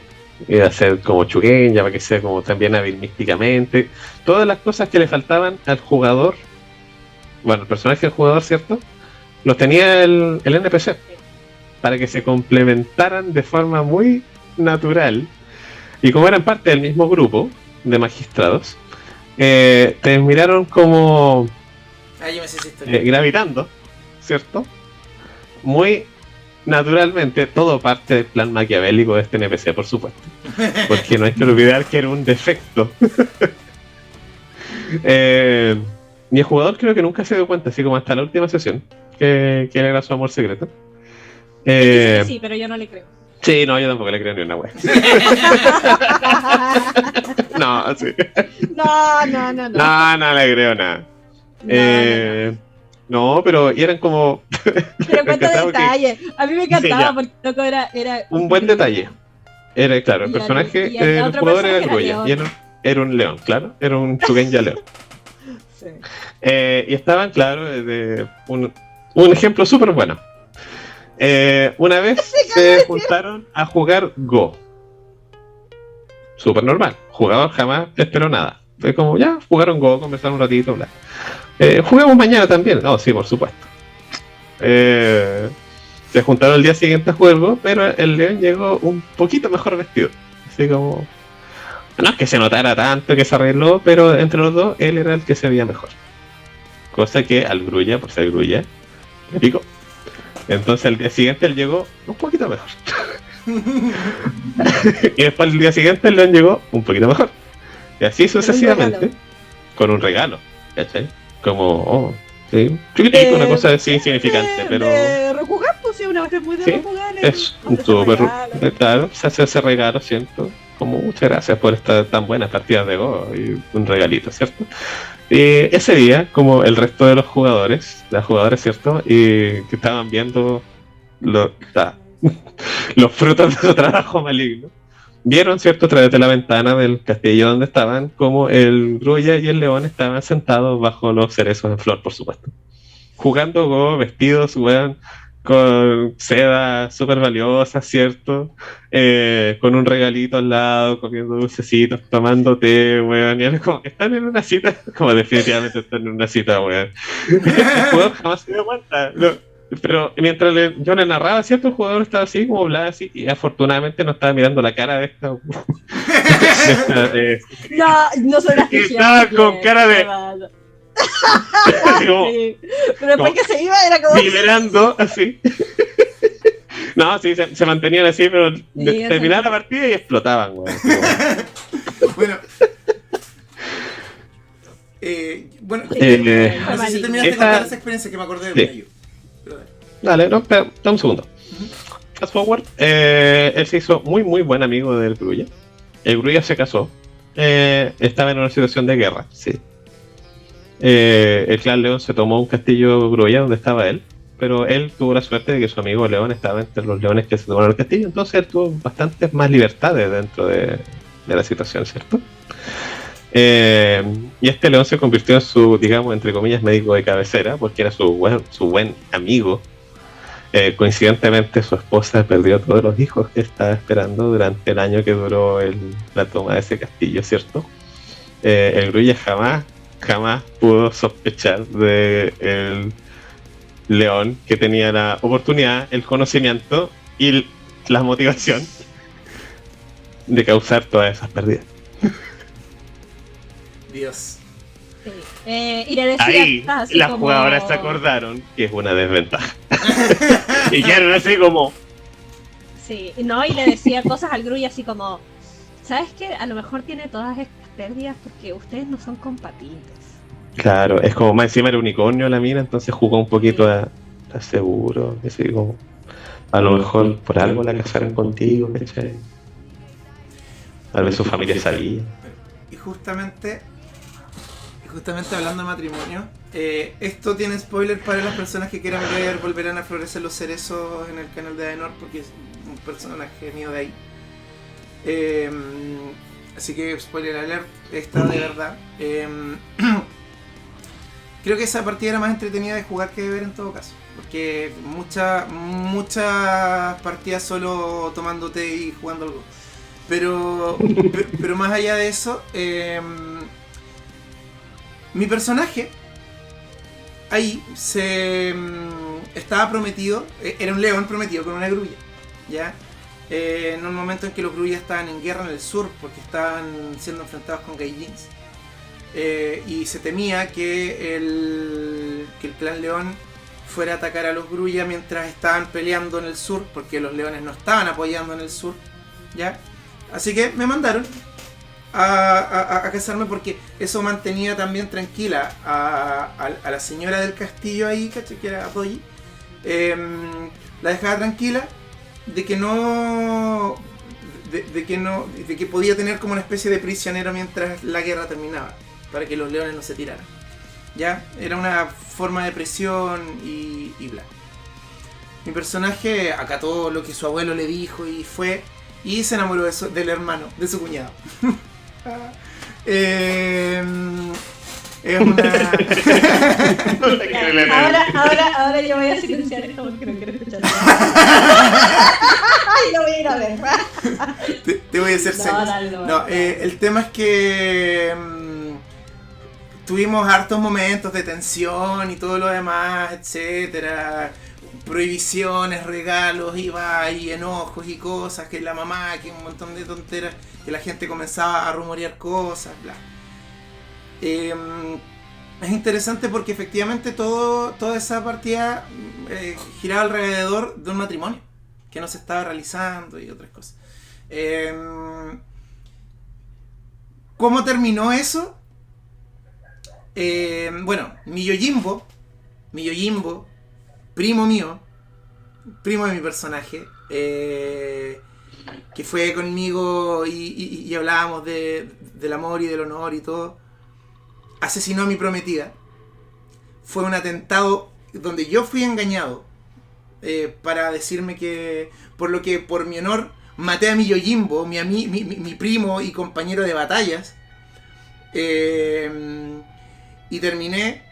Y va a ser como Chuguenya, para que sea como también hábil místicamente. Todas las cosas que le faltaban al jugador, bueno, el personaje del jugador, ¿cierto? Los tenía el NPC. Para que se complementaran de forma muy natural. Y como eran parte del mismo grupo de magistrados, terminaron como Yo me sé esa historia. gravitando, ¿cierto? Muy naturalmente, todo parte del plan maquiavélico de este NPC, por supuesto. Porque no hay que olvidar que era un defecto. Y el jugador creo que nunca se dio cuenta, así como hasta la última sesión, que él era su amor secreto. Dice que sí, pero yo no le creo. Sí, no, yo tampoco le creo ni una wea. No, sí. No. No le creo nada. No, pero eran como Pero cuánto encantado que- detalle. A mí me encantaba Sí, ya. porque loco era un buen detalle. Era, claro, el Y personaje, y el el otro jugador era personaje el era Goya, y león. era un león, claro, era un Chuguenya león. Sí. Y estaban, claro, un ejemplo súper bueno. Una vez se juntaron a jugar Go. Súper normal. Jugador jamás esperó nada. Fue como, ya, jugaron Go, conversaron un ratito, bla. Juguemos mañana también. No, sí, por supuesto. Se juntaron el día siguiente a jugar Go, pero el león llegó un poquito mejor vestido. Así como... No es que se notara tanto que se arregló, pero entre los dos, él era el que se veía mejor. Cosa que al Grulla, por ser Grulla, le picó. Entonces al día siguiente él llegó un poquito mejor. Y después el día siguiente el león llegó un poquito mejor. Y así sucesivamente, regalo. con un regalo, ¿cachai? Como, oh, sí, chiquitico, una cosa así insignificante, pero De Rokugan, pues sí, una vez muy de Sí, Rokugan. es un súper, claro, se hace ese regalo, siento. Como muchas gracias por estas tan buenas partidas de Go y un regalito, ¿cierto? Y ese día, como el resto de los jugadores, las jugadoras, ¿cierto? Y que estaban viendo los frutos de su trabajo maligno, vieron, ¿cierto? A través de la ventana del castillo donde estaban, como el Grulla y el león estaban sentados bajo los cerezos en flor, por supuesto. Jugando Go, vestidos, weón, con seda súper valiosa, ¿cierto? Con un regalito al lado, comiendo dulcecitos, tomando té, weón. Y era como, están en una cita, como definitivamente están en una cita, weón. El jugador jamás se dio cuenta. No. Pero mientras yo le narraba, ¿cierto? El jugador estaba así, como hablaba así, y afortunadamente no estaba mirando la cara de esta. No soy la Estaba con cara de- como, Sí. Pero después como- que se iba era como. liberando así. No, sí, se mantenían así, pero eso terminaba sí. la partida y explotaban, weón. Así como, Bueno. Bueno, Sí, no sé si maligno. terminaste de Esa- contar esa experiencia que me acordé de Sí. ello. Pero dale. Dale, no, espera, dame un segundo. Fast forward, él se hizo muy muy buen amigo del Grulla. El Grulla se casó. Estaba en una situación de guerra, sí. El clan León se tomó un castillo Grulla donde estaba él, pero él tuvo la suerte de que su amigo León estaba entre los leones que se tomaron el castillo, entonces él tuvo bastantes más libertades dentro de la situación, ¿cierto? Y este león se convirtió en su, digamos, entre comillas, médico de cabecera, porque era su buen amigo. Coincidentemente, su esposa perdió todos los hijos que estaba esperando durante el año que duró la toma de ese castillo, ¿cierto? El Grulla jamás pudo sospechar de el león que tenía la oportunidad, el conocimiento y la motivación de causar todas esas pérdidas. Dios. Sí. Y le decía Ahí así las como... jugadoras se acordaron que es una desventaja. Y quedaron así como... Sí, no, y le decía cosas al Grulla así como, ¿sabes qué? A lo mejor tiene todas estas pérdidas porque ustedes no son compatibles. Claro, es como más encima era unicornio la mina, entonces jugó un poquito a seguro, así como... A lo mejor por algo la casaron contigo, ¿cachai? Tal vez su familia sabía. Y justamente hablando de matrimonio, esto tiene spoiler para las personas que quieran ver Volverán a florecer los cerezos en el canal de Aenor, porque es un personaje mío de ahí. Así que spoiler alert, está de verdad. Creo que esa partida era más entretenida de jugar que de ver en todo caso, porque muchas partidas solo tomando té y jugando algo. Pero más allá de eso, mi personaje ahí estaba prometido, era un león prometido con una grulla, ¿ya? En un momento en que los grullas estaban en guerra en el sur porque estaban siendo enfrentados con gaijins, y se temía que el clan león fuera a atacar a los grullas mientras estaban peleando en el sur, porque los leones no estaban apoyando en el sur, ¿ya? Así que me mandaron a casarme porque eso mantenía también tranquila a la señora del castillo ahí, ¿cachai? Que era Doji. La dejaba tranquila de que podía tener como una especie de prisionero mientras la guerra terminaba, para que los leones no se tiraran. ¿Ya? Era una forma de presión y bla. Mi personaje acató lo que su abuelo le dijo y fue... Y se enamoró del hermano, de su cuñado. Es una... ahora yo voy a silenciar esto porque no quiero escuchar nada. Y lo voy a ir a ver. Te voy a hacer serio. No, el tema es que tuvimos hartos momentos de tensión y todo lo demás, etcétera. Prohibiciones, regalos, iba y enojos y cosas, que la mamá, que un montón de tonteras, que la gente comenzaba a rumorear cosas, bla. Es interesante porque efectivamente toda esa partida giraba alrededor de un matrimonio que no se estaba realizando y otras cosas. ¿Cómo terminó eso? Bueno, mi Yojimbo, primo mío, primo de mi personaje, que fue conmigo y hablábamos del amor y del honor y todo, asesinó a mi prometida. Fue un atentado donde yo fui engañado para decirme que por mi honor maté a mi Yojimbo, mi primo y compañero de batallas, y terminé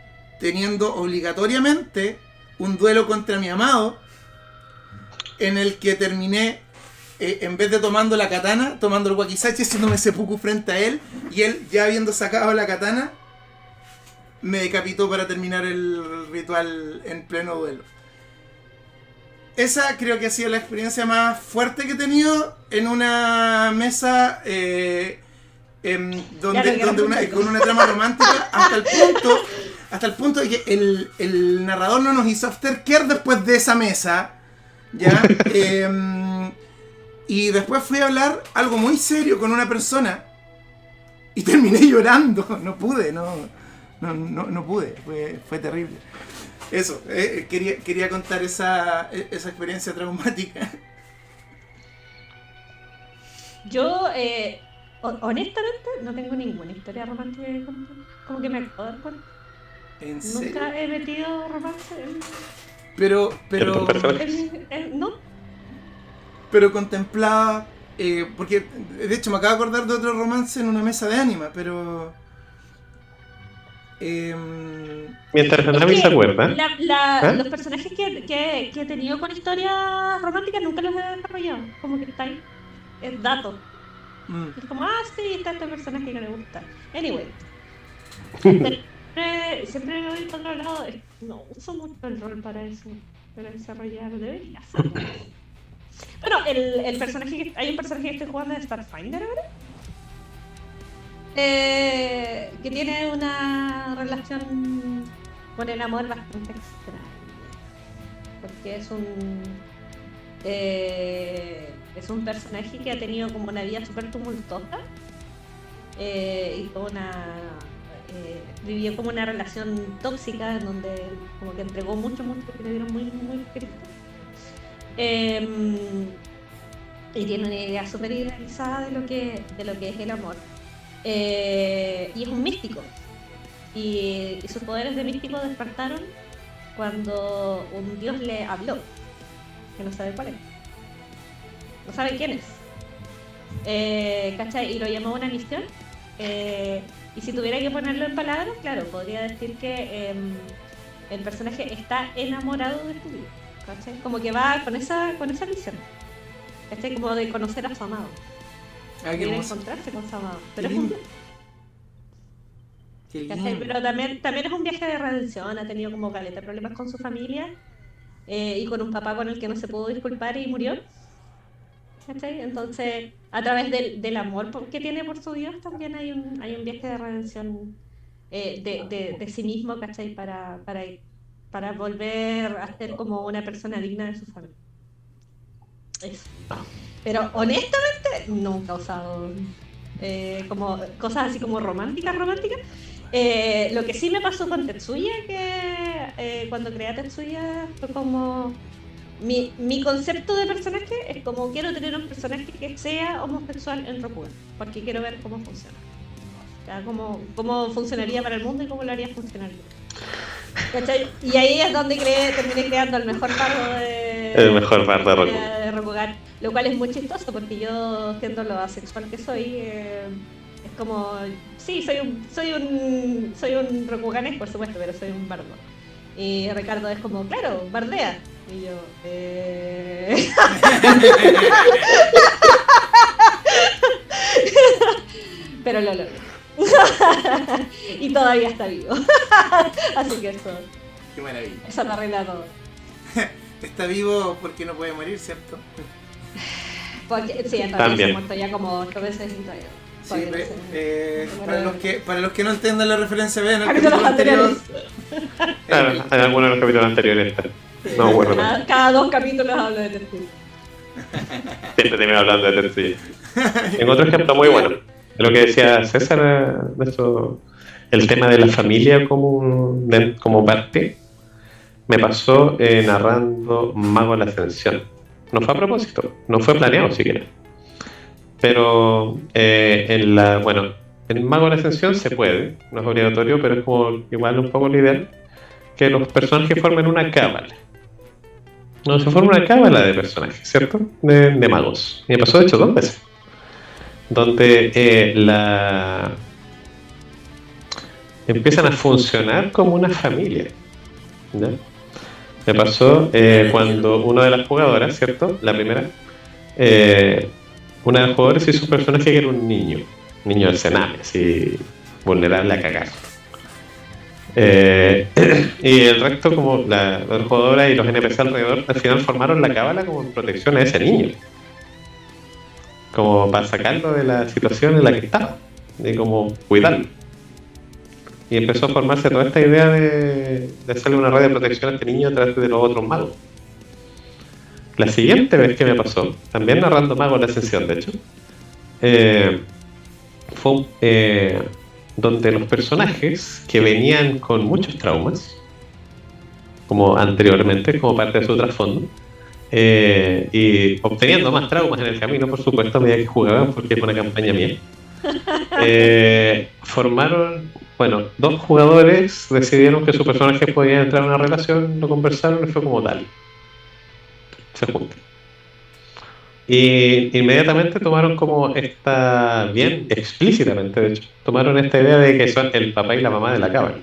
teniendo obligatoriamente un duelo contra mi amado, en el que terminé, en vez de tomando la katana, tomando el wakizashi, haciéndome seppuku frente a él, y él, ya habiendo sacado la katana, me decapitó para terminar el ritual en pleno duelo. Esa creo que ha sido la experiencia más fuerte que he tenido en una mesa con una trama romántica, hasta el punto de que el narrador no nos hizo aftercare después de esa mesa, ¿ya? Y después fui a hablar algo muy serio con una persona y terminé llorando. No pude. Fue terrible. Eso, quería contar esa experiencia traumática. Yo, honestamente, no tengo ninguna historia romántica como que me acuerdo con... ¿En serio? Nunca he metido romance Pero no. pero contemplaba Porque de hecho me acabo de acordar de otro romance en una mesa de anima, pero... Mientras Es Nami que se acuerda. los personajes que he tenido con historias románticas nunca los he desarrollado. Como que está ahí. Es dato. mm, Es como, sí, está este personaje que le gusta. Anyway. Siempre me voy para otro lado. No uso mucho el rol para eso. Para desarrollar. Debería hacerlo. Bueno, hay un personaje que estoy jugando de Starfinder ahora. Que tiene una relación con el amor bastante extraña. Porque es un personaje que ha tenido como una vida súper tumultuosa. Y vivió como una relación tóxica en donde como que entregó mucho que le dieron muy, muy crítico. Y tiene una idea súper idealizada de lo que es el amor. Y es un místico. Y sus poderes de místico despertaron cuando un dios le habló, que no sabe cuál es, no sabe quién es. ¿Cachai? Y lo llamó a una misión. Y si tuviera que ponerlo en palabras, claro, podría decir que el personaje está enamorado de tu vida, ¿cachai? Como que va con esa misión, ¿cachai? Como de conocer a su amado, qué de hermoso. encontrarse con su amado. Qué Pero es un lindo. Qué ¿cachai? lindo. Pero también es un viaje de redención, ha tenido como caleta de problemas con su familia y con un papá con el que no se pudo disculpar y murió. ¿Cachai? Entonces, a través del amor que tiene por su Dios, también hay un viaje de redención de sí mismo, ¿cachai? Para volver a ser como una persona digna de su familia. Eso. Pero honestamente, nunca he usado como cosas así como románticas. Lo que sí me pasó con Tetsuya, que cuando creé a Tetsuya fue como... Mi concepto de personaje es como quiero tener un personaje que sea homosexual en Rokugan, porque quiero ver cómo funciona. O sea, cómo funcionaría para el mundo y cómo lo haría funcionar. ¿Cachai? Y ahí es donde terminé creando el mejor bardo El mejor bardo de Rokugan. de Rokugan, lo cual es muy chistoso porque yo, siendo lo asexual que soy, es como, sí, soy un Rokuganes, por supuesto, pero soy un bardo. Y Ricardo es como, claro, bardea. Y yo, pero lo logré. Y todavía está vivo. Así que Qué maravilla. eso lo arregla todo. Está vivo porque no puede morir, ¿cierto? Porque, sí, en realidad También. se ha muerto ya como 8 veces y todavía. Sí, todavía no se- para los que no entiendan la referencia, vean el Capítulos capítulo anterior. anteriores. Claro, en algunos de los capítulos anteriores está. No, bueno, Cada 2 capítulos hablo de Tetsuya. siempre termino hablando de Tetsuya. Tengo otro ejemplo muy bueno. De lo que decía César, de eso, el tema de la familia como parte, me pasó narrando Mago de la Ascensión. No fue a propósito, no fue planeado siquiera. Pero en Mago de la Ascensión se puede, no es obligatorio, pero es como igual un poco lo ideal, que los personajes formen una cábala. No, se forma una cábala de personajes, ¿cierto? De magos. Y me pasó de hecho 2 veces. Donde empiezan a funcionar como una familia. ¿Ya? Me pasó cuando una de las jugadoras, ¿cierto? La primera, una de las jugadoras hizo un personaje que era un niño del Sename, así vulnerable a cagar. Y el resto, como la jugadora y los NPC alrededor, al final formaron la cábala como en protección a ese niño, como para sacarlo de la situación en la que estaba, de como cuidarlo. Y empezó a formarse toda esta idea de hacerle una red de protección a este niño a través de los otros magos. La siguiente vez que me pasó, también narrando Mago de la Ascensión, de hecho, fue donde los personajes que venían con muchos traumas, como anteriormente, como parte de su trasfondo, y obteniendo más traumas en el camino, por supuesto, a medida que jugaban, porque es una campaña mía, formaron, dos jugadores decidieron que sus personajes podían entrar en una relación, lo conversaron y fue como tal. Se juntan. Y inmediatamente tomaron como esta, bien explícitamente, de hecho, tomaron esta idea de que son el papá y la mamá de la cábala.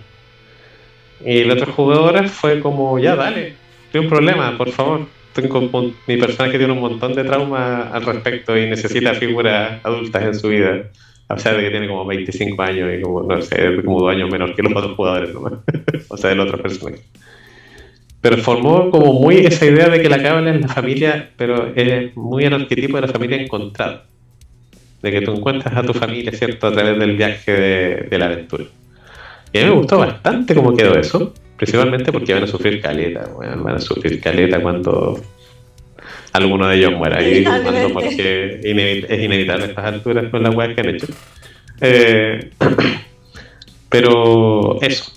Y el otro jugador fue como, ya dale, tiene un problema, por favor. Mi personaje tiene un montón de trauma al respecto y necesita figuras adultas en su vida. A pesar de que tiene como 25 años y como, no sé, como 2 años menor que los otros jugadores, ¿no? O sea, el otro personaje. Pero formó como muy esa idea de que la cábala es la familia, pero es muy el arquetipo de la familia encontrada. De que tú encuentras a tu familia, ¿cierto? A través del viaje de la aventura. Y a mí me gustó bastante cómo quedó eso, principalmente porque van a sufrir caleta, bueno, van a sufrir caleta cuando alguno de ellos muera. Y digo cuando porque es inevitable a estas alturas con las weas que han hecho. Eh, pero eso,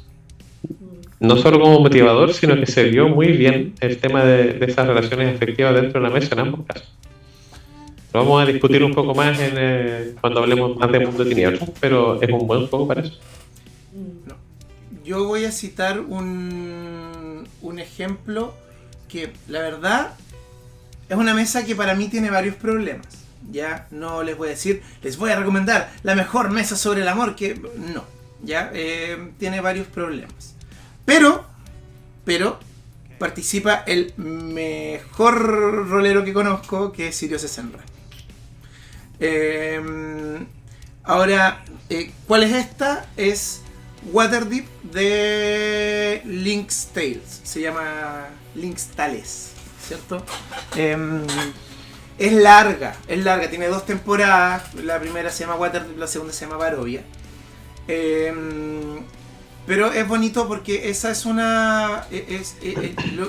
no solo como motivador, sino que se vio muy bien el tema de esas relaciones efectivas dentro de la mesa en ambos casos. Lo vamos a discutir un poco más cuando hablemos más de Mundo de Tinieblas, pero es un buen juego para eso. Yo voy a citar un ejemplo que la verdad es una mesa que para mí tiene varios problemas. Ya no les voy a decir, les voy a recomendar la mejor mesa sobre el amor, que no, ya tiene varios problemas. Pero participa el mejor rolero que conozco, que es Sirio Sesenra. Ahora, ¿cuál es esta? Es Waterdeep de Link's Tales. Se llama Link's Tales, ¿cierto? Es larga, tiene 2 temporadas. La primera se llama Waterdeep, la segunda se llama Barovia. Pero es bonito porque esa es una...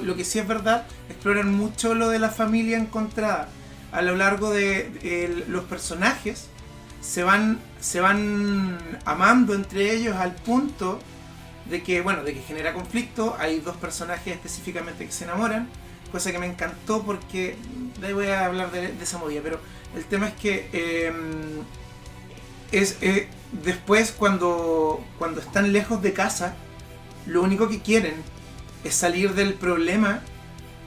lo que sí es verdad, exploran mucho lo de la familia encontrada. A lo largo de los personajes se van amando entre ellos al punto de que, bueno, de que genera conflicto. Hay 2 personajes específicamente que se enamoran, cosa que me encantó porque le voy a hablar de esa movida, pero el tema es que después cuando están lejos de casa, lo único que quieren es salir del problema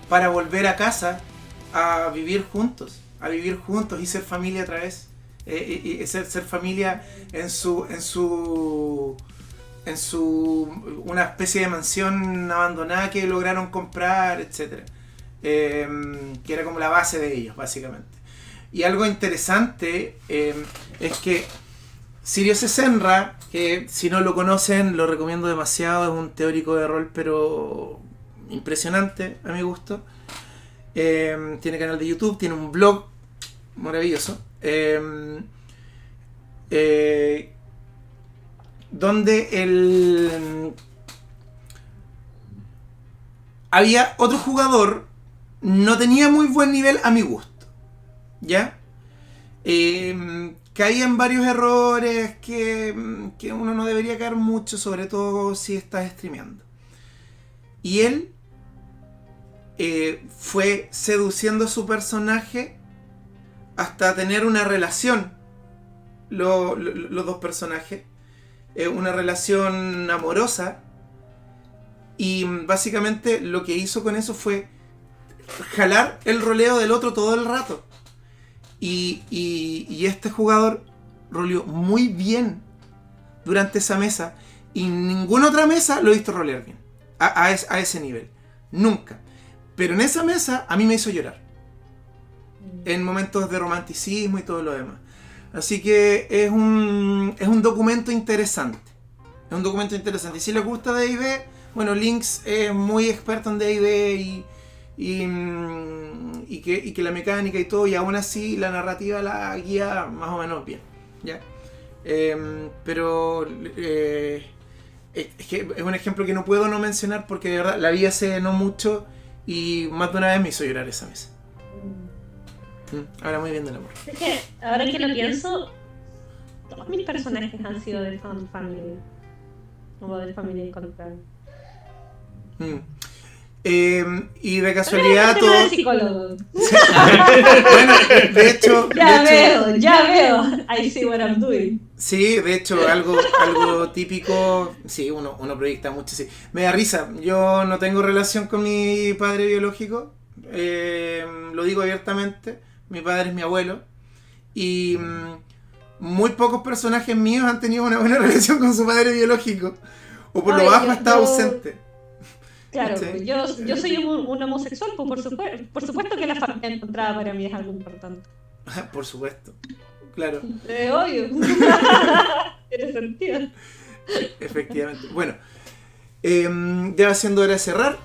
para volver a casa a vivir juntos y ser familia otra vez. Y ser familia en su una especie de mansión abandonada que lograron comprar, etcétera, que era como la base de ellos básicamente. Y algo interesante es que Sirio Sesenra, que si no lo conocen lo recomiendo demasiado, es un teórico de rol pero impresionante a mi gusto. Tiene canal de YouTube, tiene un blog maravilloso, donde había otro jugador, no tenía muy buen nivel a mi gusto, ¿ya? Caía en varios errores que uno no debería caer mucho, sobre todo si estás streameando. Y él fue seduciendo a su personaje hasta tener una relación, los 2 personajes, una relación amorosa, y básicamente lo que hizo con eso fue jalar el roleo del otro todo el rato. Y este jugador roleó muy bien durante esa mesa, y ninguna otra mesa lo he visto rolear bien a ese nivel, nunca. Pero en esa mesa a mí me hizo llorar en momentos de romanticismo y todo lo demás. Así que es un documento interesante. Es un documento interesante. Y si les gusta D&D, bueno, Lynx es muy experto en D&D y que la mecánica y todo, y aún así la narrativa la guía más o menos bien, ¿ya? Pero es que es un ejemplo que no puedo no mencionar porque de verdad la vi hace no mucho y más de una vez me hizo llorar esa mesa. Ahora muy bien del amor. Es que ahora que lo pienso, todos mis personajes han sido de Found Family o de familia encontrada. Y de casualidad todo. Bueno, de hecho ya veo. I see what I'm doing. Sí, de hecho algo típico. Sí, uno proyecta mucho, sí. Me da risa. Yo no tengo relación con mi padre biológico. Lo digo abiertamente. mi padre es mi abuelo. Y muy pocos personajes míos han tenido una buena relación con su padre biológico. O por lo bajo está ausente. Claro, ¿Sí? yo soy un homosexual, pues por supuesto que la familia encontrada para mí es algo importante. Por supuesto. Claro, Obvio. Tiene sentido. efectivamente. Bueno, ya va siendo hora de cerrar.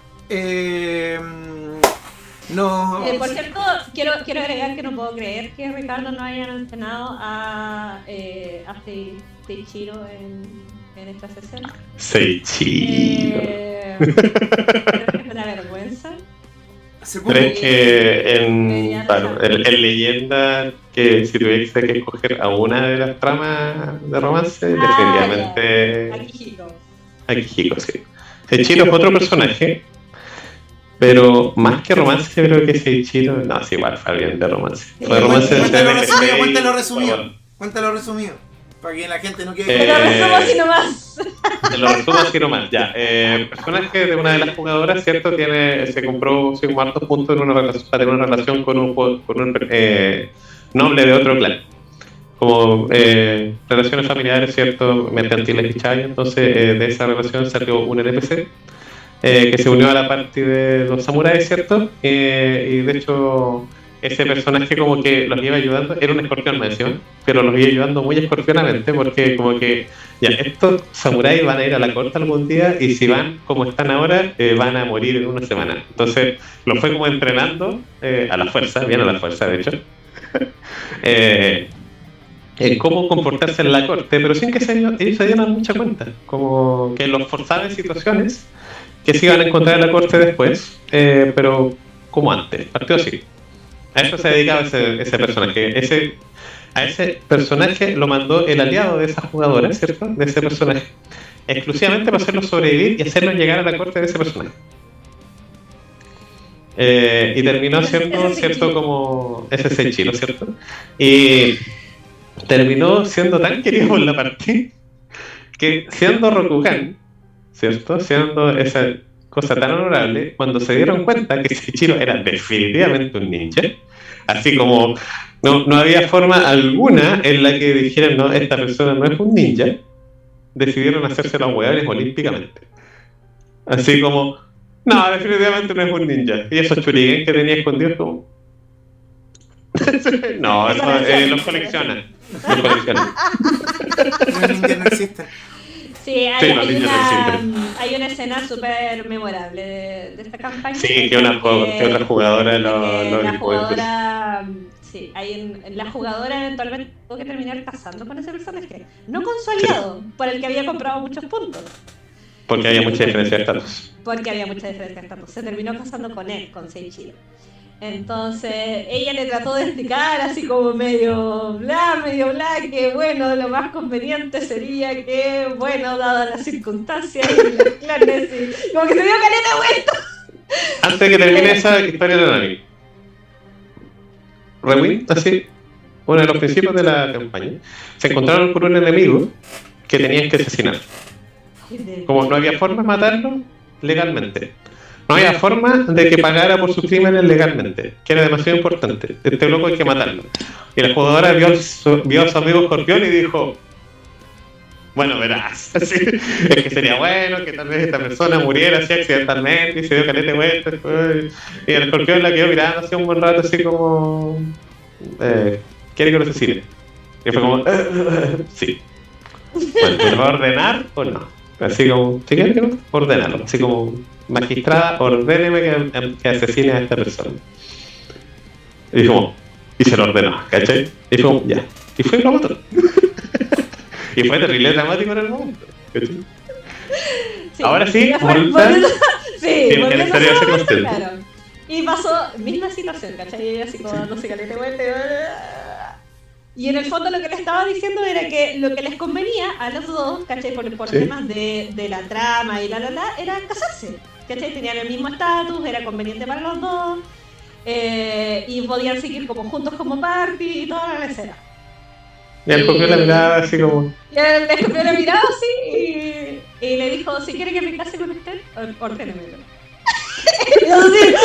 No. Por cierto, quiero agregar que no puedo creer que Ricardo no haya mencionado a Seiichiro en esta sesión. Seiichiro. Creo que es una vergüenza. Hace poco. ¿Crees que en leyenda que si tuviese que escoger a una de las tramas de romance, definitivamente Akihiko, sí. Seiichiro es otro personaje, pero más que romance creo que Seiichiro, no, es igual, fue bien de romance. Fue romance de Cuéntalo resumido. Para que la gente no quede. Te lo resumo así nomás. Te lo resumo así nomás, ya. El personaje de una de las jugadoras, ¿cierto? Se compró 5 hartos puntos en una relación, para tener una relación con un noble de otro clan. Como relaciones familiares, ¿cierto? Mercantiles y chay. Entonces, de esa relación salió un NPC que se unió a la parte de los samuráis, ¿cierto? Y de hecho, ese personaje como que los iba ayudando, era un escorpión, me decían, pero los iba ayudando muy escorpionamente, porque como que ya, estos samuráis van a ir a la corte algún día y si van como están ahora, van a morir en una semana. Entonces los fue como entrenando a la fuerza, bien a la fuerza de hecho, en cómo comportarse en la corte, pero sin que ellos se dieran mucha cuenta, como que los forzaba en situaciones que se iban a encontrar en la corte después, pero como antes, partió así. A eso se dedicaba ese personaje. A ese personaje lo mandó el aliado de esa jugadora, ¿cierto? De ese personaje. Exclusivamente para hacerlo sobrevivir y hacerlo llegar a la corte de ese personaje. Y terminó siendo, ¿cierto? Como ese Seiichiro, ¿cierto? Y terminó siendo tan querido por la partida que siendo Rokugan, ¿cierto? Siendo esa cosa tan honorable, cuando se dieron cuenta que Seiichiro era definitivamente un ninja, así como no había forma alguna en la que dijeran, no, esta persona no es un ninja, decidieron hacerse los hueones olímpicamente. Así como, no, definitivamente no es un ninja. Y esos churigen que tenía escondidos como... no, eso, los coleccionan. Los coleccionan. Los ninjas no existen. Sí, hay una escena súper memorable de esta campaña. Sí, que otra jugadora la jugadora, sí, la jugadora eventualmente tuvo que terminar casando con ese personaje. No con su aliado, por el que había comprado muchos puntos. Porque había mucha diferencia de estatus. Se terminó casando con él, con Seiichiro. Entonces ella le trató de explicar así como medio bla, que bueno, lo más conveniente sería que, bueno, dadas las circunstancias y los planes, y como que se dio caleta de vuelta. Antes de que termine esa historia de Nami, Rewind, así, uno de los principios de la campaña, se encontraron con un enemigo que tenían que asesinar. Como no había forma de matarlo legalmente. No había forma de que pagara por sus crímenes legalmente, que era demasiado importante. Este loco hay que matarlo. Y la jugadora vio a su amigo Escorpión y dijo, bueno, verás, así, es que sería bueno que tal vez esta persona muriera así accidentalmente y se dio caleta de vuelta. Y el Escorpión la quedó mirando así un buen rato así como... ¿quiere que lo asesine? Y fue como, sí. Bueno, ¿te lo va a ordenar o no? Así como, si quieres que no, ordénalo. Así como, magistrada, ordéneme que asesine a esta persona. Y dijo, y se lo ordenó, ¿cachai? Y dijo, ya. Y fue lo otro. Y fue terrible dramático en el momento, ¿cachai? Sí, ahora sí, volviendo a ser consciente. Claro. Y pasó, misma situación, ¿cachai? Y así como dándose caleta de vuelta. Y en el fondo lo que le estaba diciendo era que lo que les convenía a los dos, ¿cachai? Por sí, temas de la trama y era casarse, ¿cachai? Tenían el mismo estatus, era conveniente para los dos, y podían seguir como juntos como party y toda la escena. Y el Escorpión la miraba así como... Y el Escorpión la miraba así y le dijo, si quiere que me case con usted, ordénemelo. Y así...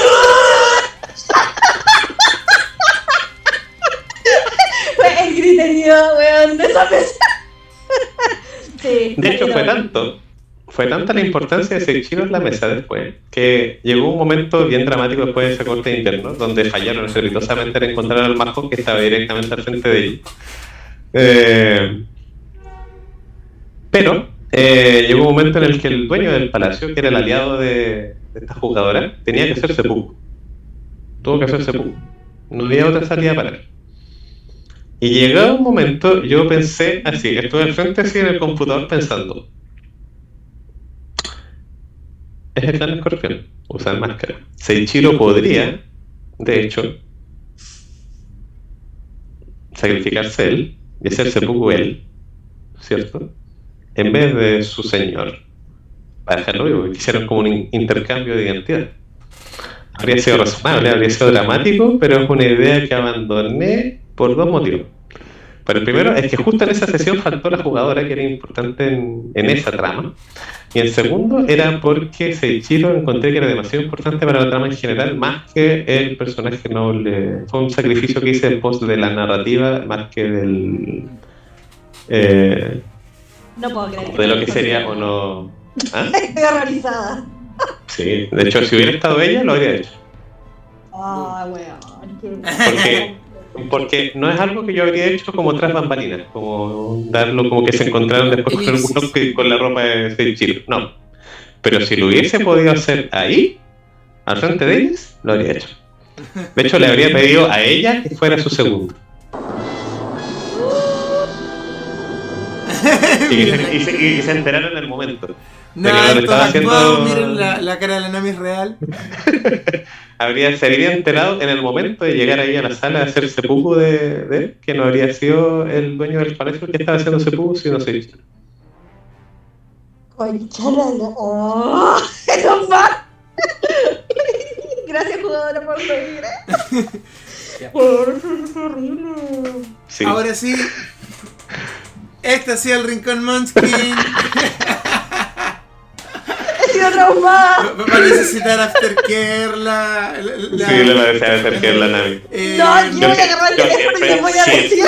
sí tenía, weón, de esa mesa. Sí, De hecho, pero- fue tanta la importancia de Seiichiro en la mesa después, que llegó un momento bien dramático después de ese corte de invierno, donde fallaron estrepitosamente en encontrar al Marco que estaba directamente al frente de ellos. Pero llegó un momento en el que el dueño del palacio, que era el aliado de esta jugadora, tenía que hacer seppuku. Tuvo que hacer seppuku. No había otra salida para él. Y llegó un momento, yo pensé así, estuve al frente así en el computador pensando, es el clan escorpión, usar máscara. Seiichiro podría, de hecho, sacrificarse él y hacer seppuku él, ¿cierto? En vez de su señor, para dejarlo vivo. Hicieron como un intercambio de identidad. Habría sido razonable, habría sido dramático, pero es una idea que abandoné por dos motivos. Pero el primero es que justo en esa sesión faltó la jugadora que era importante en esa trama. Y el segundo era porque Seiichiro encontré que era demasiado importante para la trama en general, más que el personaje noble. Fue un sacrificio que hice después de la narrativa, más que del... No puedo creer. de lo que sería o no... ¿Ah? Estoy horrorizada. Sí, de hecho, si hubiera estado ella, lo habría hecho. Ah, weón. Porque no es algo que yo habría hecho como tras bambalinas, como darlo como que se encontraron después con un bloque con la ropa de Seiichiro. No. Pero si lo hubiese podido hacer ahí, al frente de ellas, lo habría hecho. De hecho, le habría pedido a ella que fuera su segundo. Y se enteraron en el momento. Nada, Pero no le esto estaba es actuado, haciendo- miren la cara de la Nami es real. se habría enterado en el momento de llegar ahí a la sala a hacer seppuku de él, que no habría sido el dueño del palacio el que estaba haciendo seppuku, sino Seiichiro. Concha la ¡oh! ¡Menos mal! Gracias, jugadora, por venir. Sí. Ahora sí, este ha sido el Rincón Munchkin. He sido traumada. Va a necesitar aftercare Sí, le parece a hacer que es la nave. No, yo voy a agarrar el yo teléfono y les voy a decir.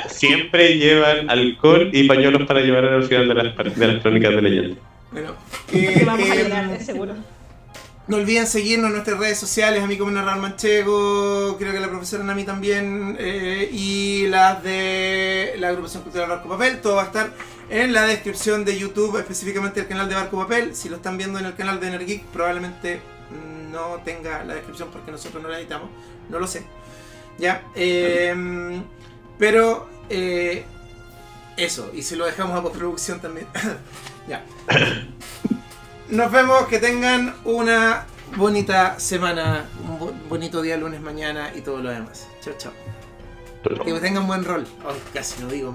Siempre llevan alcohol y pañuelos para llevar al final de las crónicas de leyenda. Bueno, Que vamos a llorar, de seguro. no olviden seguirnos en nuestras redes sociales, a mí como Narrador Manchego, creo que la profesora Nami también, y las de la agrupación cultural Barco Papel. Todo va a estar en la descripción de YouTube, específicamente el canal de Barco Papel. Si lo están viendo en el canal de Energeek, probablemente no tenga la descripción porque nosotros no la editamos, no lo sé. Ya, pero eso, y si lo dejamos a postproducción también. Ya. Nos vemos, que tengan una bonita semana, un bonito día lunes mañana y todo lo demás. Chao, chao. Que tengan buen rol. Oh, casi no digo.